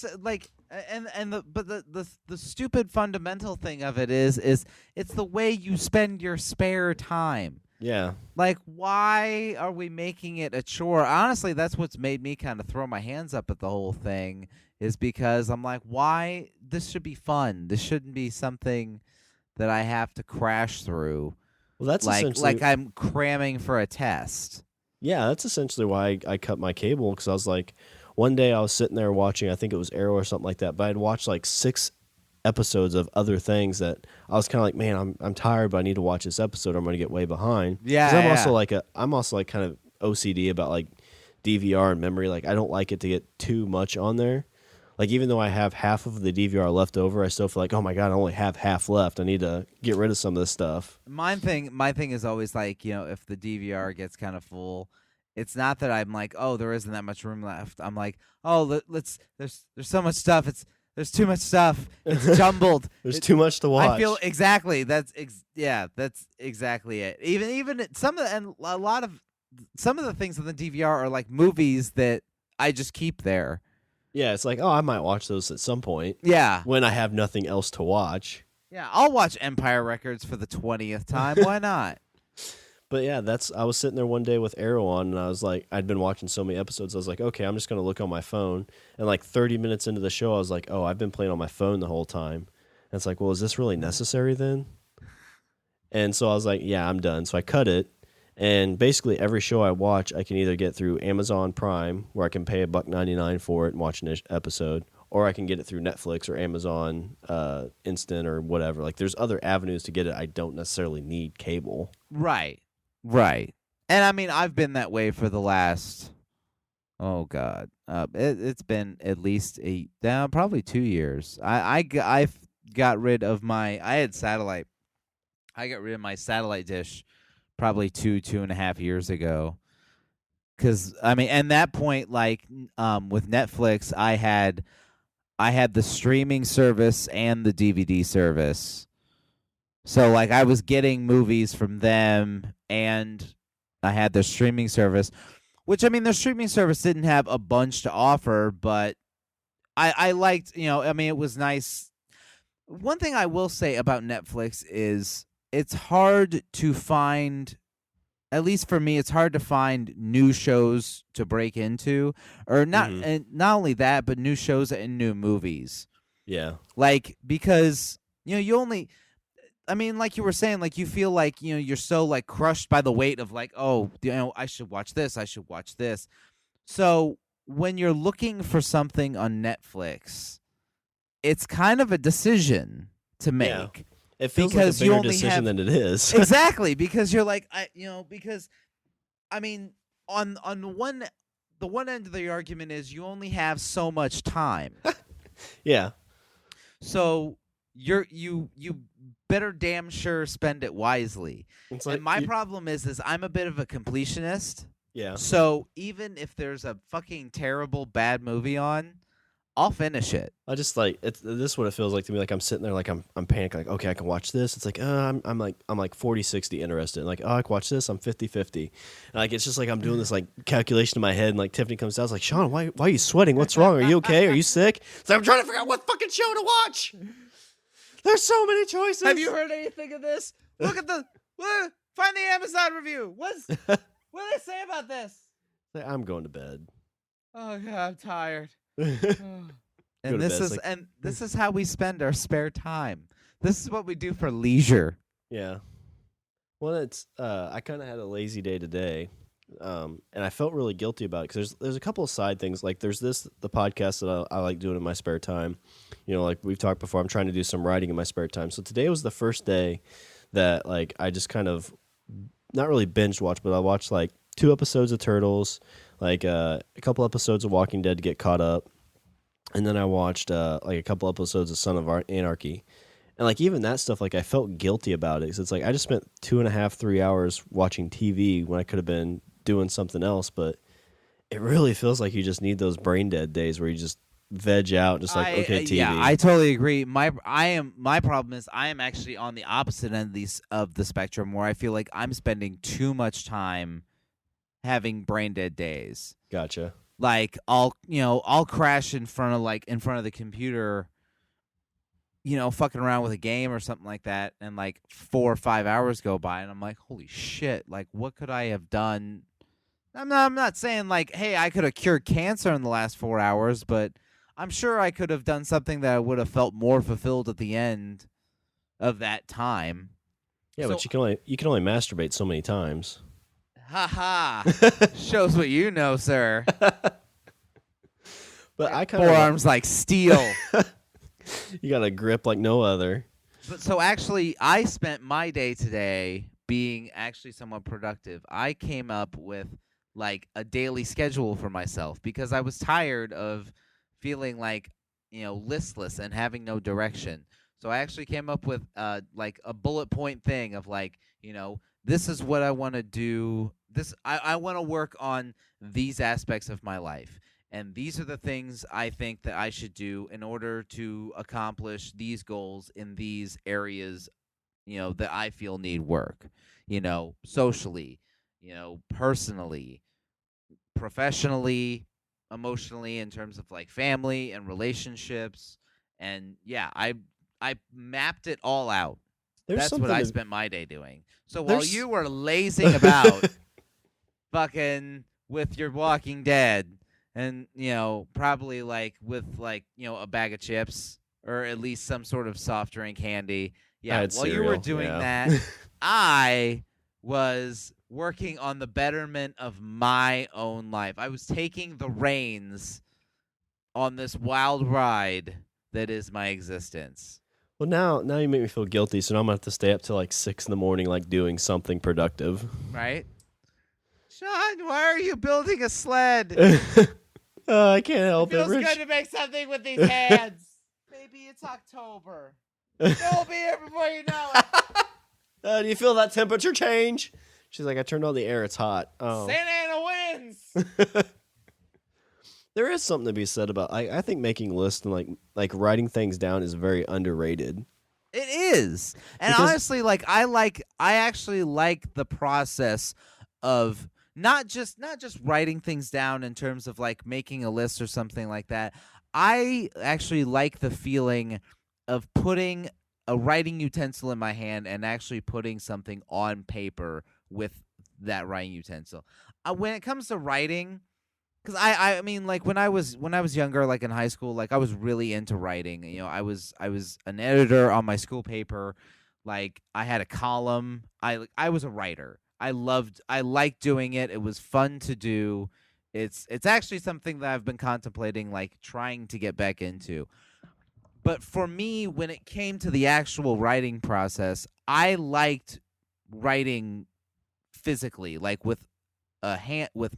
S1: stupid fundamental thing of it is it's the way you spend your spare time.
S2: Yeah.
S1: Like, why are we making it a chore? Honestly, that's what's made me kind of throw my hands up at the whole thing, is because I'm like, why? This should be fun. This shouldn't be something that I have to crash through.
S2: Well, that's
S1: like I'm cramming for a test.
S2: Yeah, that's essentially why I cut my cable, because I was like, one day I was sitting there watching, I think it was Arrow or something like that, but I'd watched like 6 episodes of other things that I was kind of like, man, I'm tired, but I need to watch this episode or I'm going to get way behind.
S1: Yeah.
S2: 'Cause I'm also kind of OCD about like DVR and memory. Like I don't like it to get too much on there. Like even though I have half of the DVR left over, I still feel like, oh my God, I only have half left. I need to get rid of some of this stuff.
S1: My thing is always like, if the DVR gets kind of full, it's not that I'm like, oh, there isn't that much room left. I'm like, oh, there's so much stuff. There's too much stuff. It's jumbled.
S2: There's too much to watch.
S1: I feel exactly. That's exactly it. Even some of the things on the DVR are like movies that I just keep there.
S2: Yeah, it's like, oh, I might watch those at some point.
S1: Yeah.
S2: When I have nothing else to watch.
S1: Yeah, I'll watch Empire Records for the 20th time. Why not?
S2: But yeah, I was sitting there one day with Arrow on, and I was like, I'd been watching so many episodes, I was like, okay, I'm just going to look on my phone. And like 30 minutes into the show, I was like, oh, I've been playing on my phone the whole time. And it's like, well, is this really necessary then? And so I was like, yeah, I'm done. So I cut it. And basically every show I watch, I can either get through Amazon Prime, where I can pay $1.99 for it and watch an episode, or I can get it through Netflix or Amazon Instant or whatever. Like there's other avenues to get it. I don't necessarily need cable.
S1: Right. And I mean, I've been that way for the last, oh God, it's been at least probably 2 years. I got rid of I had satellite. I got rid of my satellite dish probably 2.5 years ago. Because I mean, at that point, like with Netflix, I had the streaming service and the DVD service. So like I was getting movies from them, and I had their streaming service, which I mean their streaming service didn't have a bunch to offer, but I liked, I mean, it was nice. One thing I will say about Netflix is it's hard to find, at least for me, it's hard to find new shows to break into, or not.
S2: Mhm.
S1: And not only that, but new shows and new movies.
S2: Yeah.
S1: Like, because you only, I mean, like you were saying, like you feel like you're so like crushed by the weight of like, oh, I should watch this, I should watch this. So when you're looking for something on Netflix, it's kind of a decision to make.
S2: Yeah. It feels
S1: because
S2: like a
S1: you
S2: bigger
S1: only
S2: decision
S1: have
S2: than it is.
S1: exactly, because you're like, because I mean, on the one end of the argument is you only have so much time.
S2: Yeah.
S1: So you better damn sure spend it wisely.
S2: It's like
S1: And my problem is I'm a bit of a completionist.
S2: yeah.
S1: So even if there's a fucking terrible bad movie on, I'll finish it.
S2: I just like this is what it feels like to me. Like I'm sitting there, like I'm panicking, like okay, I can watch this. It's like I'm like 40-60 interested. Like I can watch this. I'm 50-50. And like it's just like I'm doing this like calculation in my head. And like Tiffany comes down, it's like Shawn, why are you sweating? What's wrong? Are you okay? Are you sick? It's like I'm trying to figure out what fucking show to watch. There's so many choices.
S1: Have you heard anything of this? Look at find the Amazon review. What do they say about this?
S2: I'm going to bed.
S1: Oh god, I'm tired.
S2: Go
S1: And
S2: to
S1: this
S2: bed.
S1: is
S2: It's like-
S1: and this is how we spend our spare time. This is what we do for leisure.
S2: Yeah. Well, it's I kind of had a lazy day today, and I felt really guilty about it because there's a couple of side things. Like there's the podcast that I like doing in my spare time. Like we've talked before, I'm trying to do some writing in my spare time. So today was the first day that like I just kind of not really binge watched, but I watched like 2 episodes of Turtles, like a couple episodes of Walking Dead to get caught up, and then I watched like a couple episodes of Son of Anarchy. And like even that stuff, like I felt guilty about it because it's like I just spent 2.5-3 hours watching TV when I could have been doing something else. But it really feels like you just need those brain dead days where you just veg out, just like okay, TV.
S1: Yeah, I totally agree. My problem is I am actually on the opposite end of the spectrum where I feel like I'm spending too much time having brain dead days.
S2: Gotcha.
S1: Like I'll crash in front of the computer, fucking around with a game or something like that, and like 4 or 5 hours go by, and I'm like, holy shit! Like, what could I have done? I'm not saying like, hey, I could have cured cancer in the last 4 hours, but I'm sure I could have done something that I would have felt more fulfilled at the end of that time.
S2: Yeah,
S1: So-
S2: but you can only masturbate so many times.
S1: Ha ha! Shows what you know, sir.
S2: But I kind of
S1: Forearms like steel.
S2: you got a grip like no other.
S1: But so actually, I spent my day today being actually somewhat productive. I came up with like a daily schedule for myself because I was tired of feeling like listless and having no direction. So I actually came up with like a bullet point thing of like this is what I want to do. I want to work on these aspects of my life. And these are the things I think that I should do in order to accomplish these goals in these areas, that I feel need work, socially, personally, professionally, emotionally, in terms of like family and relationships. And yeah, I mapped it all out. That's what I spent my day doing. So while
S2: There's-
S1: you were lazing about fucking with your Walking Dead and, probably like with like, a bag of chips or at least some sort of soft drink handy. Yeah,
S2: had
S1: while you were
S2: cereal,
S1: doing
S2: yeah.
S1: that, I was working on the betterment of my own life. I was taking the reins on this wild ride that is my existence.
S2: Well, now you make me feel guilty, so now I'm gonna have to stay up till like 6 a.m, like doing something productive.
S1: Right? Shawn, why are you building a sled?
S2: I can't help it.
S1: Feels
S2: Rich.
S1: good to make something with these hands. Maybe it's October. It'll be here before you know it.
S2: Do you feel that temperature change? She's like, I turned on the air. It's hot. Oh.
S1: Santa Ana wins.
S2: There is something to be said about. I think making lists and like writing things down is very underrated.
S1: It is. And
S2: Because-
S1: honestly, I actually like the process of not just writing things down in terms of like making a list or something like that. I actually like the feeling of putting a writing utensil in my hand and actually putting something on paper with that writing utensil. When it comes to writing, because I mean, like when I was younger, like in high school, like I was really into writing. You know, I was an editor on my school paper. Like I had a column. I was a writer. I liked doing it. It was fun to do. It's actually something that I've been contemplating, like trying to get back into. But for me, when it came to the actual writing process, I liked writing physically, like with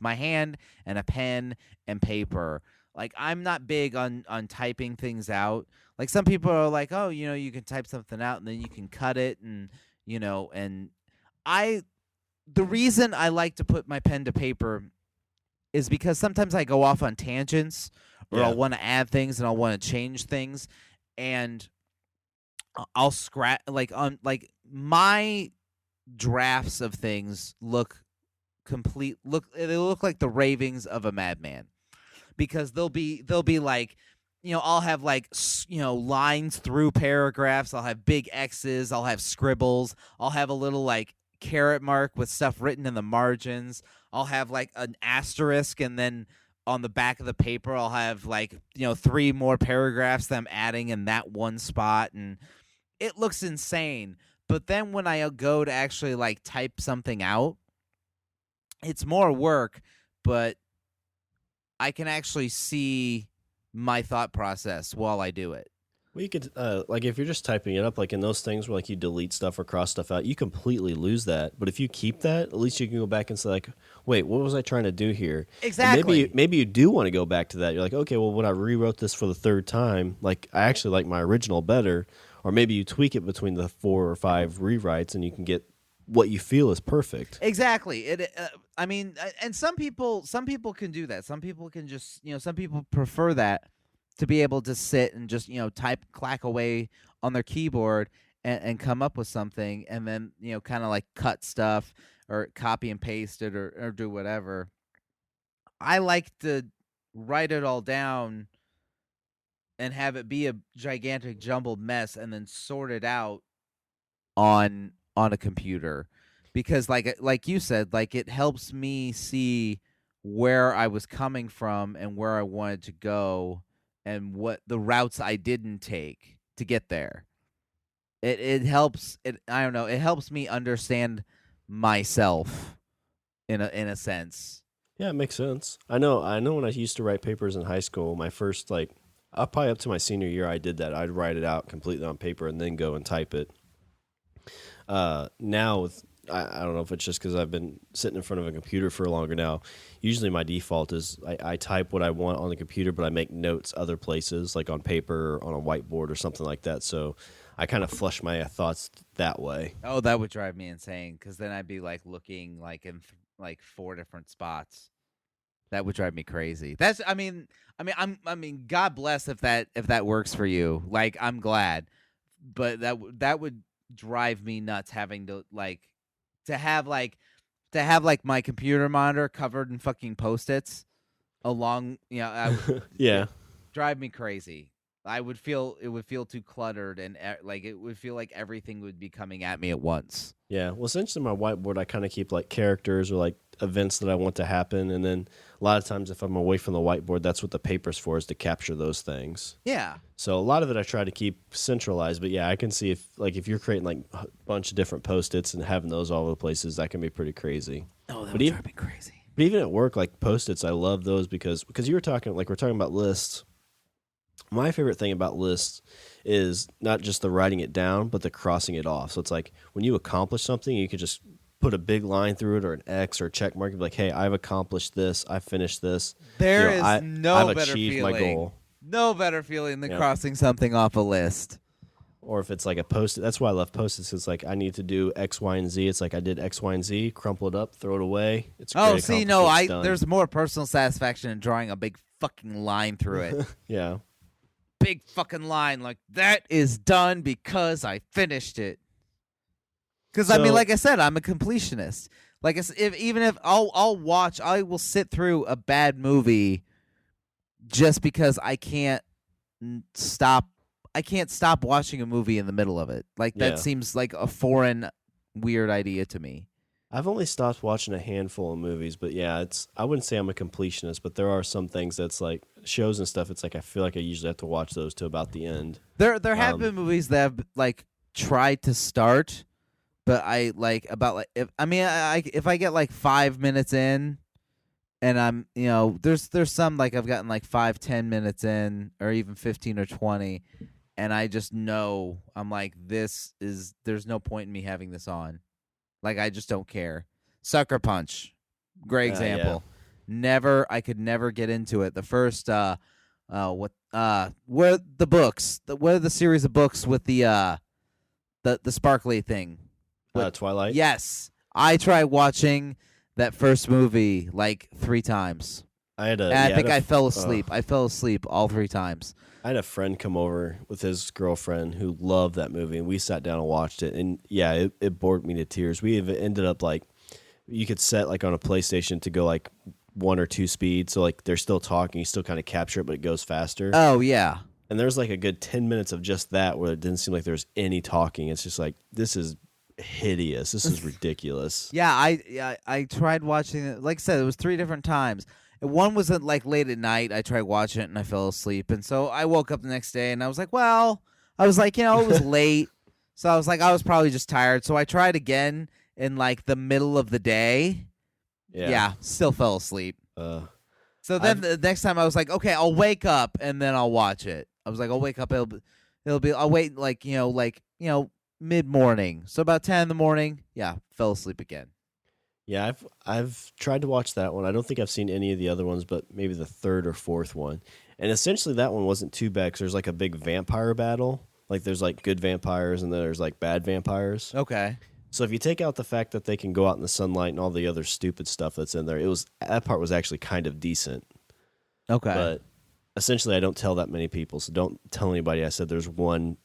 S1: my hand and a pen and paper. Like I'm not big on typing things out. Like some people are like, "Oh, you know, you can type something out and then you can cut it and, you know, and I the reason I like to put my pen to paper is because sometimes I go off on tangents or
S2: Yeah.
S1: I'll want to add things and I'll want to change things and I'll scratch like on like my drafts of things they look like the ravings of a madman because they'll be like, you know, I'll have like you know, lines through paragraphs, I'll have big X's, I'll have scribbles, I'll have a little like caret mark with stuff written in the margins, I'll have like an asterisk, and then on the back of the paper I'll have like, you know, 3 more paragraphs that I'm adding in that one spot, and it looks insane. But then when I go to actually like type something out, it's more work, but I can actually see my thought process while I do it.
S2: Well, you could like if you're just typing it up, like in those things where like you delete stuff or cross stuff out, you completely lose that. But if you keep that, at least you can go back and say like, wait, what was I trying to do here?
S1: Exactly.
S2: And maybe you do want to go back to that. You're like, okay, well, when I rewrote this for the 3rd time, like I actually like my original better. Or maybe you tweak it between the 4 or 5 rewrites, and you can get what you feel is perfect.
S1: Exactly. I mean, and some people can do that. Some people can just, you know, some people prefer that, to be able to sit and just, you know, type, clack away on their keyboard and come up with something, and then, you know, kind of like cut stuff or copy and paste it or do whatever. I like to write it all down and have it be a gigantic jumbled mess and then sort it out on a computer, because like you said, like it helps me see where I was coming from and where I wanted to go and what the routes I didn't take to get there. It helps it I don't know, it helps me understand myself in a sense.
S2: Yeah, it makes sense. I know when I used to write papers in high school, my first like probably up to my senior year I did that. I'd write it out completely on paper and then go and type it. Now with I don't know if it's just because I've been sitting in front of a computer for longer now. Usually my default is I type what I want on the computer, but I make notes other places, like on paper or on a whiteboard or something like that. So I kind of flush my thoughts that way.
S1: Oh, that would drive me insane, because then I'd be like looking like in like 4 different spots. That would drive me crazy. That's I mean, God bless if that works for you. Like I'm glad, but that would drive me nuts having to to have like my computer monitor covered in fucking Post-its along, you know,
S2: Yeah.
S1: drive me crazy. It would feel too cluttered, and like it would feel like everything would be coming at me at once.
S2: Yeah. Well, essentially my whiteboard, I kind of keep like characters or like events that I want to happen. And then a lot of times if I'm away from the whiteboard, that's what the paper's for, is to capture those things.
S1: Yeah.
S2: So a lot of it I try to keep centralized, but yeah, I can see if you're creating like a bunch of different Post-its and having those all over the places, that can be pretty crazy.
S1: Oh, that
S2: But
S1: would drive me crazy.
S2: But even at work, like Post-its, I love those because you were talking, like we're talking about lists. My favorite thing about lists is not just the writing it down, but the crossing it off. So it's like when you accomplish something, you could just put a big line through it or an X or a check mark and be like, hey, I've accomplished this. I finished this.
S1: There is
S2: I've
S1: better
S2: achieved
S1: feeling.
S2: my goal.
S1: No better feeling than
S2: Yep.
S1: crossing something off a list.
S2: Or if it's like a Post-it, that's why I love Post-its. It's like I need to do X, Y, and Z. It's like I did X, Y, and Z, crumple it up, throw it away. It's a
S1: Oh,
S2: great
S1: see, no,
S2: accomplishment. It's done.
S1: there's more personal satisfaction in drawing a big fucking line through it.
S2: Yeah.
S1: Big fucking line, like that is done because I finished it. Because I mean,
S2: So-
S1: like I said, I'm a completionist. Like even if I will sit through a bad movie just because stop. I can't stop watching a movie in the middle of it. Like that
S2: Yeah.
S1: seems like a foreign, weird idea to me.
S2: I've only stopped watching a handful of movies, but yeah, I wouldn't say I'm a completionist, but there are some things that's like shows and stuff. It's like I feel like I usually have to watch those to about the end.
S1: There have been movies that have like tried to start, but I like about like if I get like 5 minutes in, and I'm there's some like I've gotten like 5-10 minutes in, or even 15 or 20, and I just know I'm like there's no point in me having this on. Like I just don't care. Sucker Punch, great example.
S2: Yeah.
S1: I could never get into it. The first where the books, what are the series of books with the sparkly thing?
S2: Twilight.
S1: Yes, I tried watching that first movie like 3 times. I think I fell asleep. I fell asleep all 3 times.
S2: I had a friend come over with his girlfriend who loved that movie, and we sat down and watched it. And yeah, it bored me to tears. We ended up like, you could set like on a PlayStation to go like 1 or 2 speed, so like they're still talking, you still kind of capture it, but it goes faster.
S1: Oh yeah.
S2: And there's like a good 10 minutes of just that where it didn't seem like there was any talking. It's just like, this is hideous. This is ridiculous.
S1: Yeah, I tried watching it. Like I said, it was 3 different times. One was at like late at night. I tried watching it and I fell asleep. And so I woke up the next day and I was like, it was late. So I was like, I was probably just tired. So I tried again in like the middle of the day. Yeah, still fell asleep. So then the next time I was like, okay, I'll wake up and then I'll watch it. I was like, I'll wake up. I'll wait like mid-morning. So about 10 in the morning. Yeah, fell asleep again.
S2: Yeah, I've tried to watch that one. I don't think I've seen any of the other ones, but maybe the 3rd or 4th one. And essentially that one wasn't too bad because there's like a big vampire battle. Like there's like good vampires and then there's like bad vampires.
S1: Okay.
S2: So if you take out the fact that they can go out in the sunlight and all the other stupid stuff that's in there, that part was actually kind of decent.
S1: Okay.
S2: But essentially I don't tell that many people, so don't tell anybody I said there's one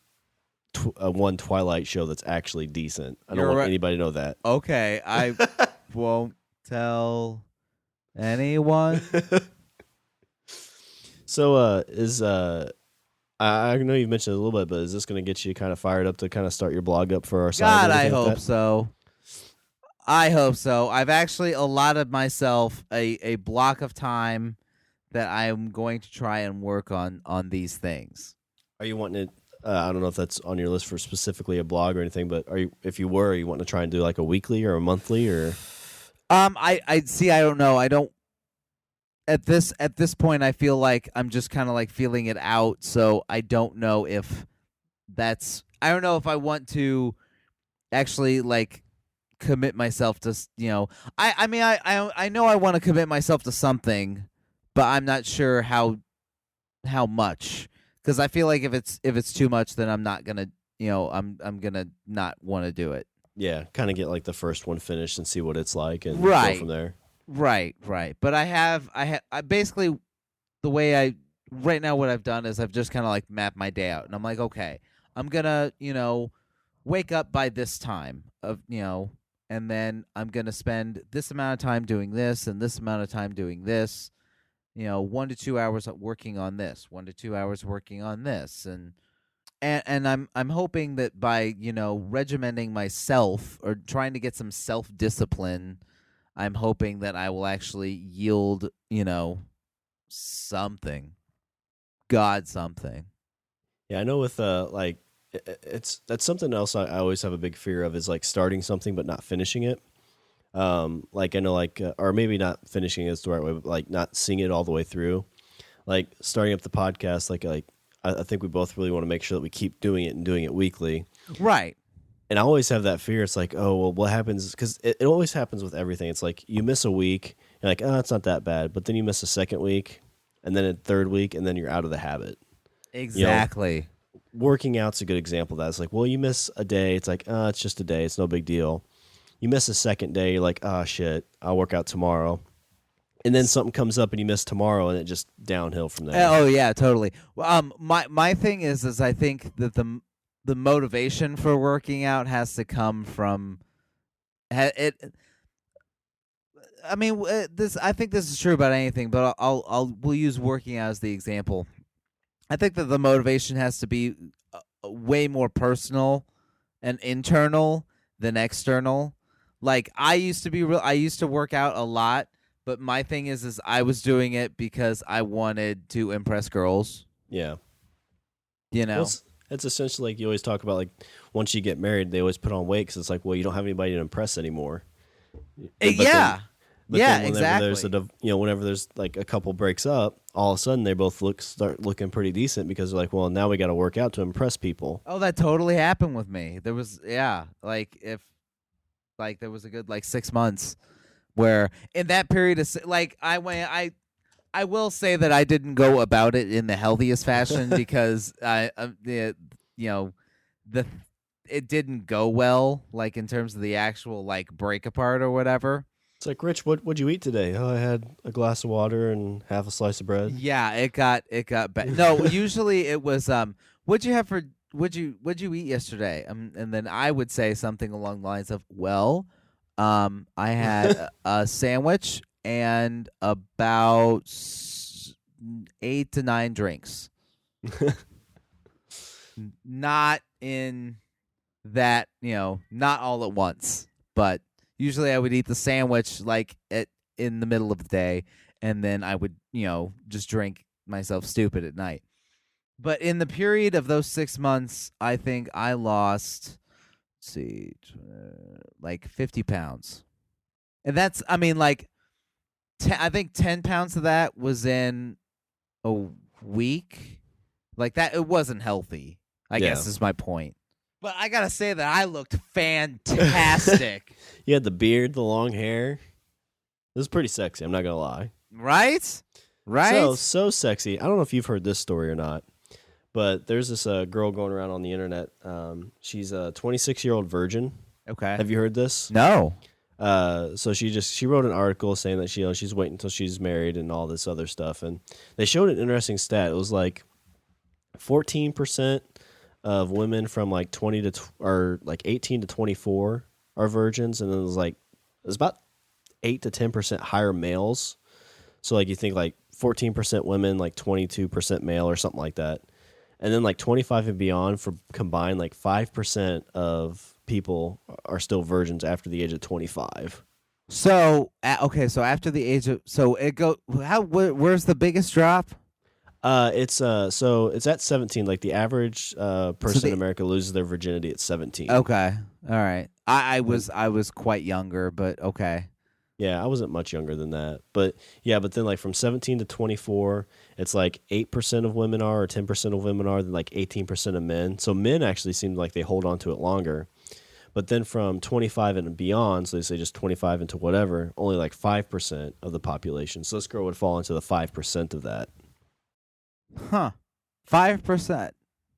S2: Twilight show that's actually decent. I don't want anybody to know that.
S1: Okay, I won't tell anyone.
S2: So, I know you mentioned it a little bit, but is this going to get you kind of fired up to kind of start your blog up for our site?
S1: God, I hope so. I hope so. I've actually allotted myself a block of time that I'm going to try and work on these things.
S2: Are you wanting to? I don't know if that's on your list for specifically a blog or anything, but if you were, are you wanting to try and do like a weekly or a monthly or?
S1: I see. I don't know. I don't. At this point, I feel like I'm just kind of like feeling it out. So I don't know if that's. I don't know if I want to actually like commit myself to. I mean, I know I want to commit myself to something, but I'm not sure how much. Because I feel like if it's too much, then I'm not gonna, I'm gonna not want to do it.
S2: Yeah, kind of get like the first one finished and see what it's like, and
S1: go
S2: from there.
S1: Right. But I basically the way right now what I've done is I've just kind of like mapped my day out, and I'm like, okay, I'm gonna wake up by this time and then I'm gonna spend this amount of time doing this and this amount of time doing this. 1 to 2 hours working on this, 1 to 2 hours working on this, and I'm hoping that by regimenting myself or trying to get some self-discipline, I'm hoping that I will actually yield something, something.
S2: Yeah, I know with that's something else I always have a big fear of is like starting something but not finishing it. Like I know, like, or maybe not finishing is the right way, but like not seeing it all the way through. Like starting up the podcast, like I think we both really want to make sure that we keep doing it and doing it weekly.
S1: Right.
S2: And I always have that fear. It's like, oh, well, what happens? Because it always happens with everything. It's like you miss a week, you're like, oh, it's not that bad. But then you miss a second week, and then a third week, and then you're out of the habit.
S1: Exactly.
S2: Working out's a good example of that. It's like, well, you miss a day. It's like, it's just a day. It's no big deal. You miss a second day, you're like, oh, shit, I'll work out tomorrow. And then something comes up and you miss tomorrow, and it just downhill from there.
S1: Oh, yeah, totally. My thing is I think that the motivation for working out has to come from it. I mean, I think this is true about anything, but we'll use working out as the example. I think that the motivation has to be way more personal and internal than external. Like I used to work out a lot, but my thing is I was doing it because I wanted to impress girls.
S2: Yeah.
S1: You know,
S2: well, it's essentially like you always talk about, like once you get married, they always put on weight because it's like, well, you don't have anybody to impress anymore.
S1: Yeah.
S2: But
S1: yeah,
S2: then whenever
S1: exactly.
S2: there's whenever there's like a couple breaks up, all of a sudden they both start looking pretty decent because they're like, well, now we got to work out to impress people.
S1: Oh, that totally happened with me. There was like if like there was a good like 6 months where in that period of like I will say that I didn't go about it in the healthiest fashion because it didn't go well, like in terms of the actual like break apart or whatever.
S2: It's like, Rich, what'd you eat today? Oh, I had a glass of water and half a slice of bread.
S1: Yeah, it got bad. No, usually it was what'd you eat yesterday? And then I would say something along the lines of, well, I had a sandwich and about 8 to 9 drinks. Not in that, not all at once, but usually I would eat the sandwich like in the middle of the day, and then I would, just drink myself stupid at night. But in the period of those 6 months, I think I lost, like 50 pounds. And that's, I mean, like, I think 10 pounds of that was in a week. Like that, it wasn't healthy, I guess is my point. But I gotta say that I looked fantastic.
S2: You had the beard, the long hair. It was pretty sexy, I'm not going to lie.
S1: Right?
S2: So sexy. I don't know if you've heard this story or not, but there's this girl going around on the internet. She's a 26-year-old virgin.
S1: Okay.
S2: Have you heard this?
S1: No.
S2: So she wrote an article saying that she's waiting until she's married and all this other stuff. And they showed an interesting stat. It was like 14% of women from like 18 to 24 are virgins, and then it was about 8 to 10% higher males. So like you think like 14% women, like 22% male or something like that. And then like 25 and beyond for combined, like 5% of people are still virgins after the age of 25.
S1: So okay, so after the age of where's the biggest drop?
S2: It's at 17. Like the average person in America loses their virginity at 17.
S1: Okay, all right. I was quite younger, but okay.
S2: Yeah, I wasn't much younger than that. But yeah, but then like from 17 to 24, it's like 8% of women are, or 10% of women are, then like 18% of men. So men actually seem like they hold on to it longer. But then from 25 and beyond, so they say just 25 into whatever, only like 5% of the population. So this girl would fall into the 5% of that.
S1: Huh. 5%.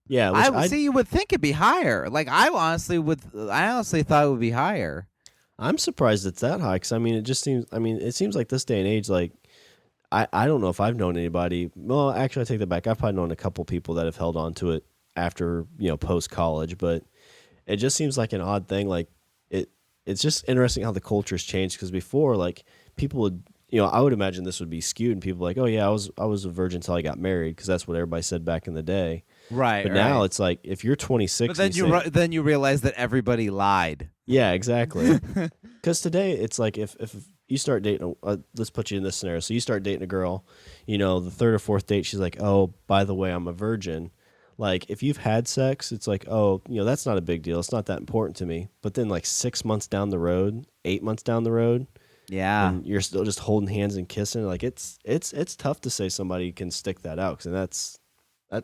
S2: Yeah.
S1: I see. You would think it'd be higher. Like I honestly thought it would be higher.
S2: I'm surprised it's that high because it seems like this day and age, like I don't know if I've known anybody. Well, actually, I take that back. I've probably known a couple people that have held on to it after post college, but it just seems like an odd thing. Like it's just interesting how the culture's changed because before, like people would, I would imagine this would be skewed and people like, oh yeah, I was a virgin until I got married because that's what everybody said back in the day.
S1: Right.
S2: But now it's like if you're 26,
S1: but then you realize that everybody lied.
S2: Yeah, exactly. Because today it's like if you start dating, let's put you in this scenario. So you start dating a girl, the third or fourth date, she's like, oh, by the way, I'm a virgin. Like if you've had sex, it's like, oh, that's not a big deal. It's not that important to me. But then like 6 months down the road, 8 months down the road,
S1: yeah,
S2: and you're still just holding hands and kissing. Like it's tough to say somebody can stick that out because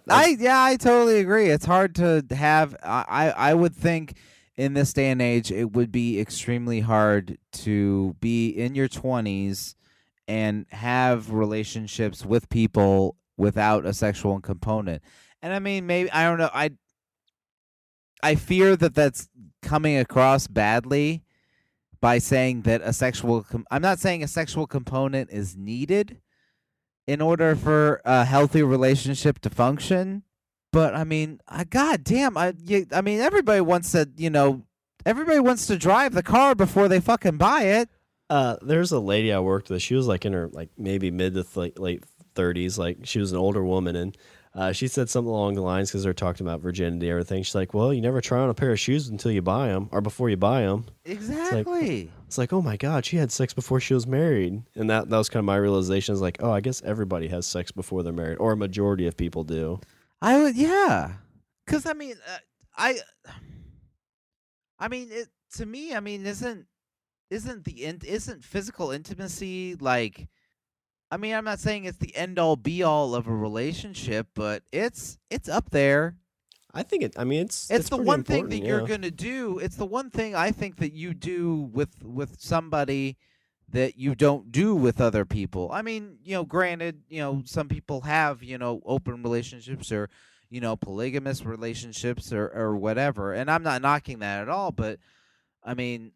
S1: I totally agree. It's hard to have. I would think in this day and age, it would be extremely hard to be in your 20s and have relationships with people without a sexual component. And I mean, maybe I don't know. I fear that that's coming across badly by saying that I'm not saying a sexual component is needed in order for a healthy relationship to function. But I mean, God damn, I mean, everybody wants to drive the car before they fucking buy it.
S2: There's a lady I worked with. She was like in her like maybe mid to late 30s. Like she was an older woman, and she said something along the lines because they're talking about virginity and everything. She's like, "Well, you never try on a pair of shoes until you buy them, or before you buy them."
S1: Exactly.
S2: It's like, oh my God, she had sex before she was married, and that was kind of my realization. Is like, oh, I guess everybody has sex before they're married, or a majority of people do.
S1: I would, yeah. Because I mean, it to me. I mean, isn't physical intimacy like? I mean, I'm not saying it's the end all be all of a relationship, but it's up there.
S2: I think it. I mean,
S1: It's the
S2: pretty
S1: one thing
S2: important,
S1: that you're gonna do. It's the one thing I think that you do with somebody that you don't do with other people. I mean, granted, some people have, open relationships or, polygamous relationships or whatever. And I'm not knocking that at all, but I mean,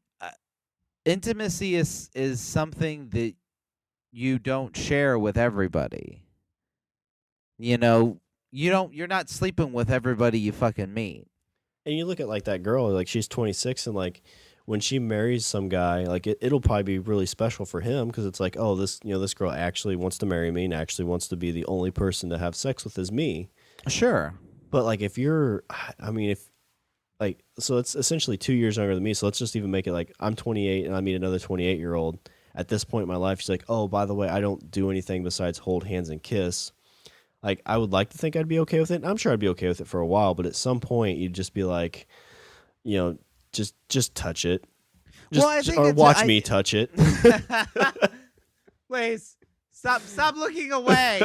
S1: intimacy is something that you don't share with everybody. You're not sleeping with everybody you fucking meet.
S2: And you look at like that girl, like she's 26, and like when she marries some guy, like it'll probably be really special for him because it's like, oh, this girl actually wants to marry me and actually wants to be the only person to have sex with is me.
S1: Sure.
S2: But like if you're, I mean, if like, so it's essentially 2 years younger than me. So let's just even make it like I'm 28 and I meet another 28-year-old. At this point in my life, she's like, oh, by the way, I don't do anything besides hold hands and kiss. Like, I would like to think I'd be okay with it. And I'm sure I'd be okay with it for a while, but at some point you'd just be like, just touch it. Or watch me touch it.
S1: Please, stop looking away.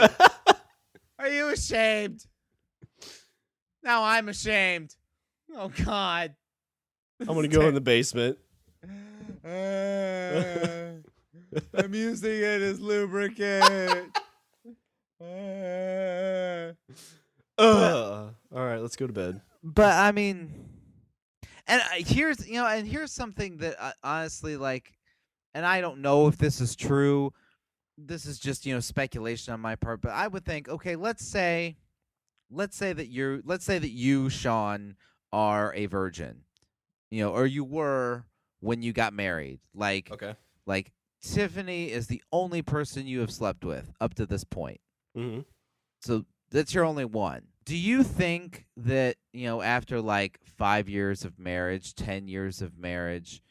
S1: Are you ashamed? Now I'm ashamed. Oh, God.
S2: I'm going to go in the basement.
S1: I'm using it as lubricant.
S2: All right, let's go to bed.
S1: But I mean, and here's something that honestly, like, and I don't know if this is true. This is just speculation on my part. But I would think, okay, let's say that you, Shawn, are a virgin, or you were when you got married. Like,
S2: okay,
S1: like Tiffany is the only person you have slept with up to this point.
S2: Mm-hmm.
S1: So that's your only one. Do you think that, after like 5 years of marriage, 10 years of marriage,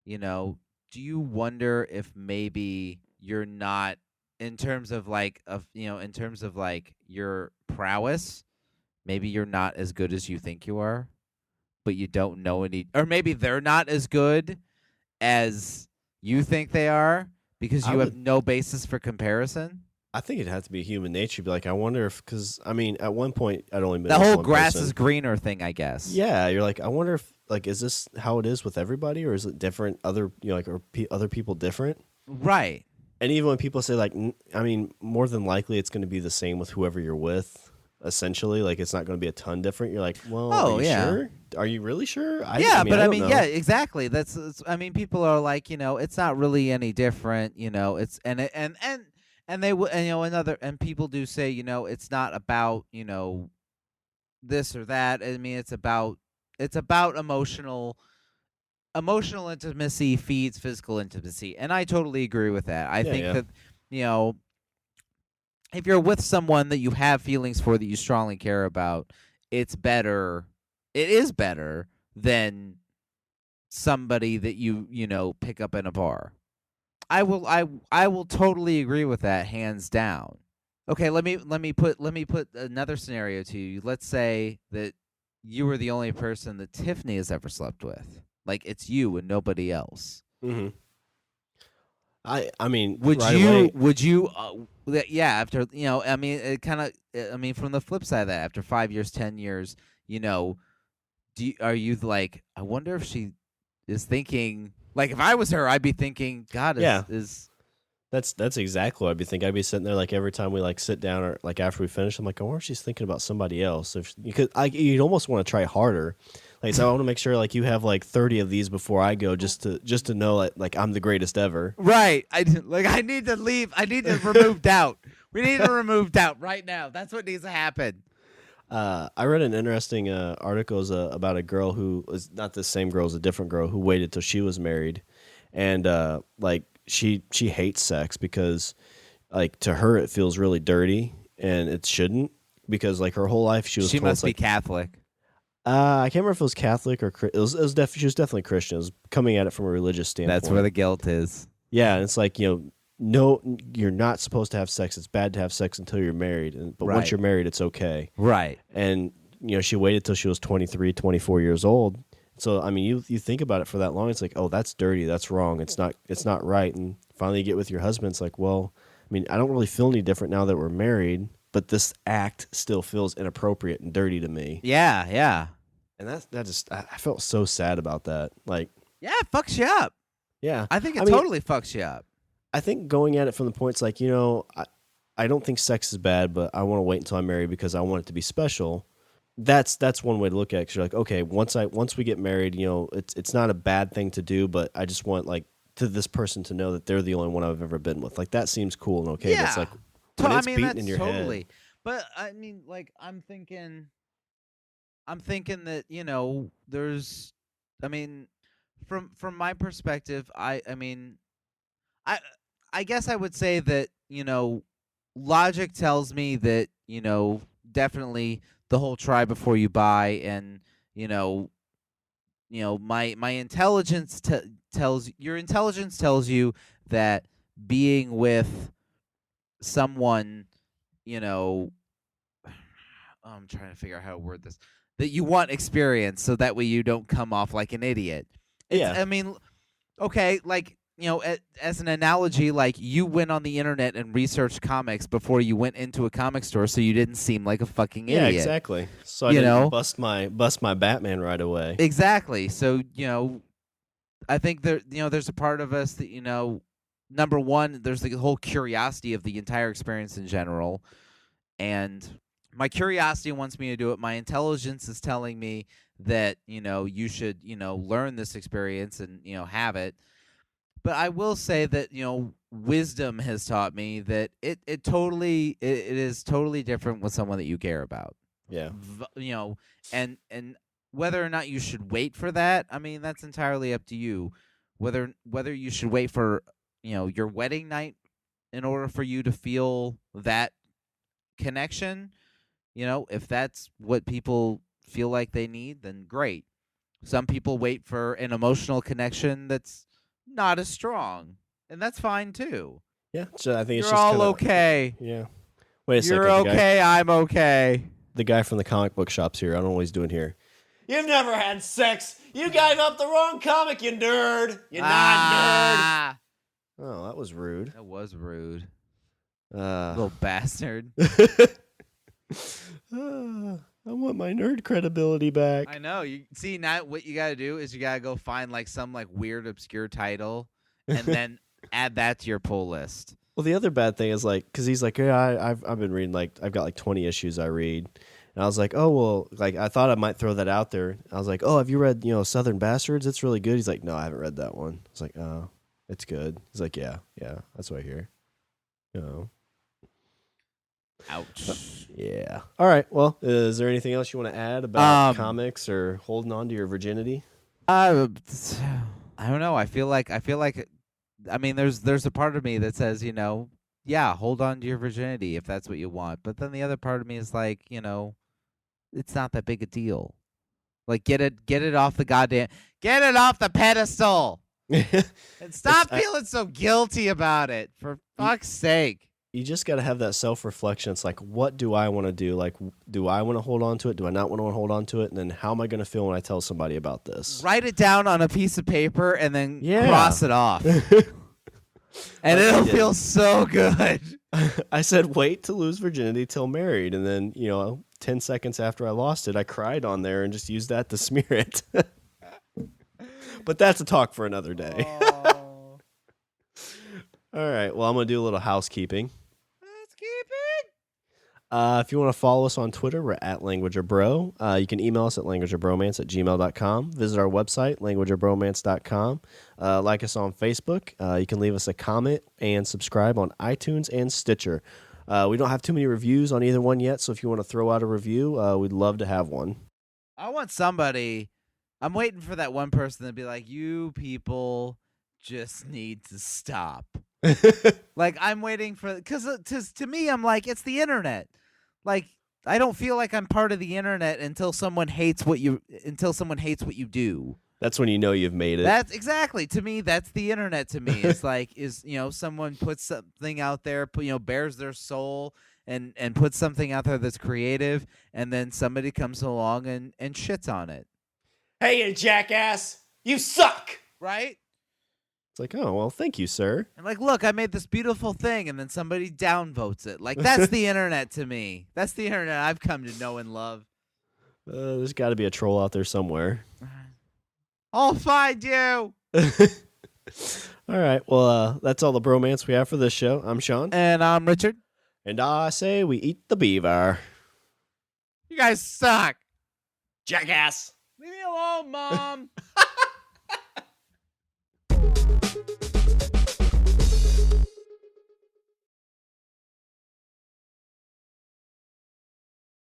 S1: do you wonder if maybe you're not, in terms of like your prowess, maybe you're not as good as you think you are, but you don't know any, or maybe they're not as good as you think they are because you have no basis for comparison?
S2: I think it'd have to be human nature. Be like, I wonder if, because I mean, at one point, I'd only been
S1: the whole grass is greener thing, I guess.
S2: Yeah, you're like, I wonder if, like, is this how it is with everybody, or is it different? Other, are other people different?
S1: Right.
S2: And even when people say, like, I mean, more than likely, it's going to be the same with whoever you're with. Essentially, like, it's not going to be a ton different. You're like, well, are you sure? Are you really sure?
S1: Yeah, yeah, exactly. That's I mean, people are like, it's not really any different. It's and they would, and people do say, it's not about, this or that. I mean, it's about emotional intimacy feeds physical intimacy, and I totally agree with that. I think that, if you're with someone that you have feelings for, that you strongly care about, it is better than somebody that you pick up in a bar. I will totally agree with that, hands down. Okay, let me put another scenario to you. Let's say that you were the only person that Tiffany has ever slept with. Like, it's you and nobody else.
S2: Mm-hmm. I mean,
S1: would you after, I mean, it kind of, I mean, from the flip side of that, after 5 years, 10 years, are you like, I wonder if she is thinking, like, if I was her, I'd be thinking, God, is
S2: that's exactly what I'd be thinking. I'd be sitting there, like, every time we, like, sit down or, like, after we finish, I'm like, I wonder if she's thinking about somebody else. Because you'd almost want to try harder. Like, so I want to make sure, like, you have, like, 30 of these before I go, just to know, like I'm the greatest ever.
S1: Right. I need to leave. I need to remove doubt. We need to remove doubt right now. That's what needs to happen.
S2: I read an interesting article about a girl who was not the same girl, as a different girl who waited till she was married, and like she hates sex because like to her it feels really dirty and it shouldn't, because like her whole life she was
S1: She
S2: told
S1: must
S2: it's
S1: be
S2: like
S1: Catholic.
S2: I can't remember if it was Catholic or it was she was definitely Christian. It was coming at it from a religious standpoint.
S1: That's where the guilt is.
S2: Yeah, and it's like, no, you're not supposed to have sex. It's bad to have sex until you're married, but once
S1: Right.
S2: you're married, it's okay.
S1: Right.
S2: And she waited till she was 23, 24 years old. So I mean, you think about it for that long, it's like, oh, that's dirty, that's wrong, it's not right. And finally, you get with your husband, it's like, well, I mean, I don't really feel any different now that we're married, but this act still feels inappropriate and dirty to me.
S1: Yeah, yeah.
S2: And that just I felt so sad about that. Like,
S1: yeah, it fucks you up.
S2: Yeah,
S1: I think it totally fucks you up.
S2: I think going at it from the point, it's like, I don't think sex is bad, but I want to wait until I'm married because I want it to be special. That's one way to look at it. 'Cause you're like, okay, once we get married, it's not a bad thing to do, but I just want like to this person to know that they're the only one I've ever been with. Like that seems cool and okay.
S1: Yeah.
S2: But it's like when it's beating
S1: that's
S2: in your
S1: totally.
S2: head.
S1: But I mean, like I'm thinking that there's, I mean, from my perspective, I guess I would say that logic tells me that definitely the whole try before you buy, and my intelligence tells you that being with someone, I'm trying to figure out how to word this, that you want experience so that way you don't come off like an idiot. I mean, okay, like, as an analogy, like you went on the internet and researched comics before you went into a comic store so you didn't seem like a fucking idiot.
S2: Yeah, exactly. So I didn't bust my Batman right away.
S1: Exactly. So, I think there's a part of us that, number one, there's the whole curiosity of the entire experience in general. And my curiosity wants me to do it. My intelligence is telling me that, you should, learn this experience and, have it. But I will say that, wisdom has taught me that it is totally different with someone that you care about.
S2: Yeah.
S1: And whether or not you should wait for that, I mean, that's entirely up to you. Whether you should wait for, your wedding night in order for you to feel that connection, if that's what people feel like they need, then great. Some people wait for an emotional connection that's not as strong, and that's fine too.
S2: Yeah, so I think it's
S1: You're
S2: just
S1: all
S2: kinda,
S1: okay.
S2: Yeah. Wait a second.
S1: You're okay. I'm okay.
S2: The guy from the comic book shop's here. I don't know what he's doing here. You've never had sex. You gave up the wrong comic, you nerd. You non-nerd. Oh, that was rude.
S1: That was rude. Little bastard.
S2: I want my nerd credibility back.
S1: I know. You see, now what you got to do is you got to go find like some like weird obscure title and then add that to your pull list.
S2: Well, the other bad thing is like, because he's like, yeah, I've been reading like I've got like 20 issues I read, and I was like, oh well, like I thought I might throw that out there. I was like, oh, have you read Southern Bastards? It's really good. He's like, no, I haven't read that one. I was like, oh, it's good. He's like, yeah, that's what I hear.
S1: Ouch.
S2: Yeah. All right. Well, is there anything else you want to add about comics or holding on to your virginity?
S1: I don't know. I feel like I mean, there's a part of me that says, yeah, hold on to your virginity if that's what you want. But then the other part of me is like, it's not that big a deal. Like get it off the pedestal. And stop feeling so guilty about it, for fuck's sake.
S2: You just got to have that self-reflection. It's like, what do I want to do? Like, do I want to hold on to it? Do I not want to hold on to it? And then how am I going to feel when I tell somebody about this?
S1: Write it down on a piece of paper and then cross it off. And it'll feel so good.
S2: I said, wait to lose virginity till married. And then, 10 seconds after I lost it, I cried on there and just used that to smear it. But that's a talk for another day. All right. Well, I'm going to do a little housekeeping. If you want to follow us on Twitter, we're at Language of Bro. You can email us at languageofbromance@gmail.com. Visit our website, languageofbromance.com. Like us on Facebook. You can leave us a comment and subscribe on iTunes and Stitcher. We don't have too many reviews on either one yet, so if you want to throw out a review, we'd love to have one.
S1: I want somebody. I'm waiting for that one person to be like, you people just need to stop. Like, I'm waiting for, because to me, I'm like, it's the internet. Like, I don't feel like I'm part of the internet until someone hates what you do.
S2: That's when you know you've made it.
S1: That's exactly, to me, that's the internet. To me, it's like, someone puts something out there, bears their soul and puts something out there that's creative, and then somebody comes along and shits on it.
S3: Hey, you jackass! You suck!
S1: Right?
S2: It's like, oh, well, thank you, sir.
S1: And like, look, I made this beautiful thing, and then somebody downvotes it. Like, that's the internet to me. That's the internet I've come to know and love.
S2: There's got to be a troll out there somewhere.
S1: I'll find you.
S2: All right. Well, that's all the bromance we have for this show. I'm Shawn.
S1: And I'm Richard.
S2: And I say we eat the beaver.
S1: You guys suck.
S3: Jackass!
S1: Leave me alone, Mom.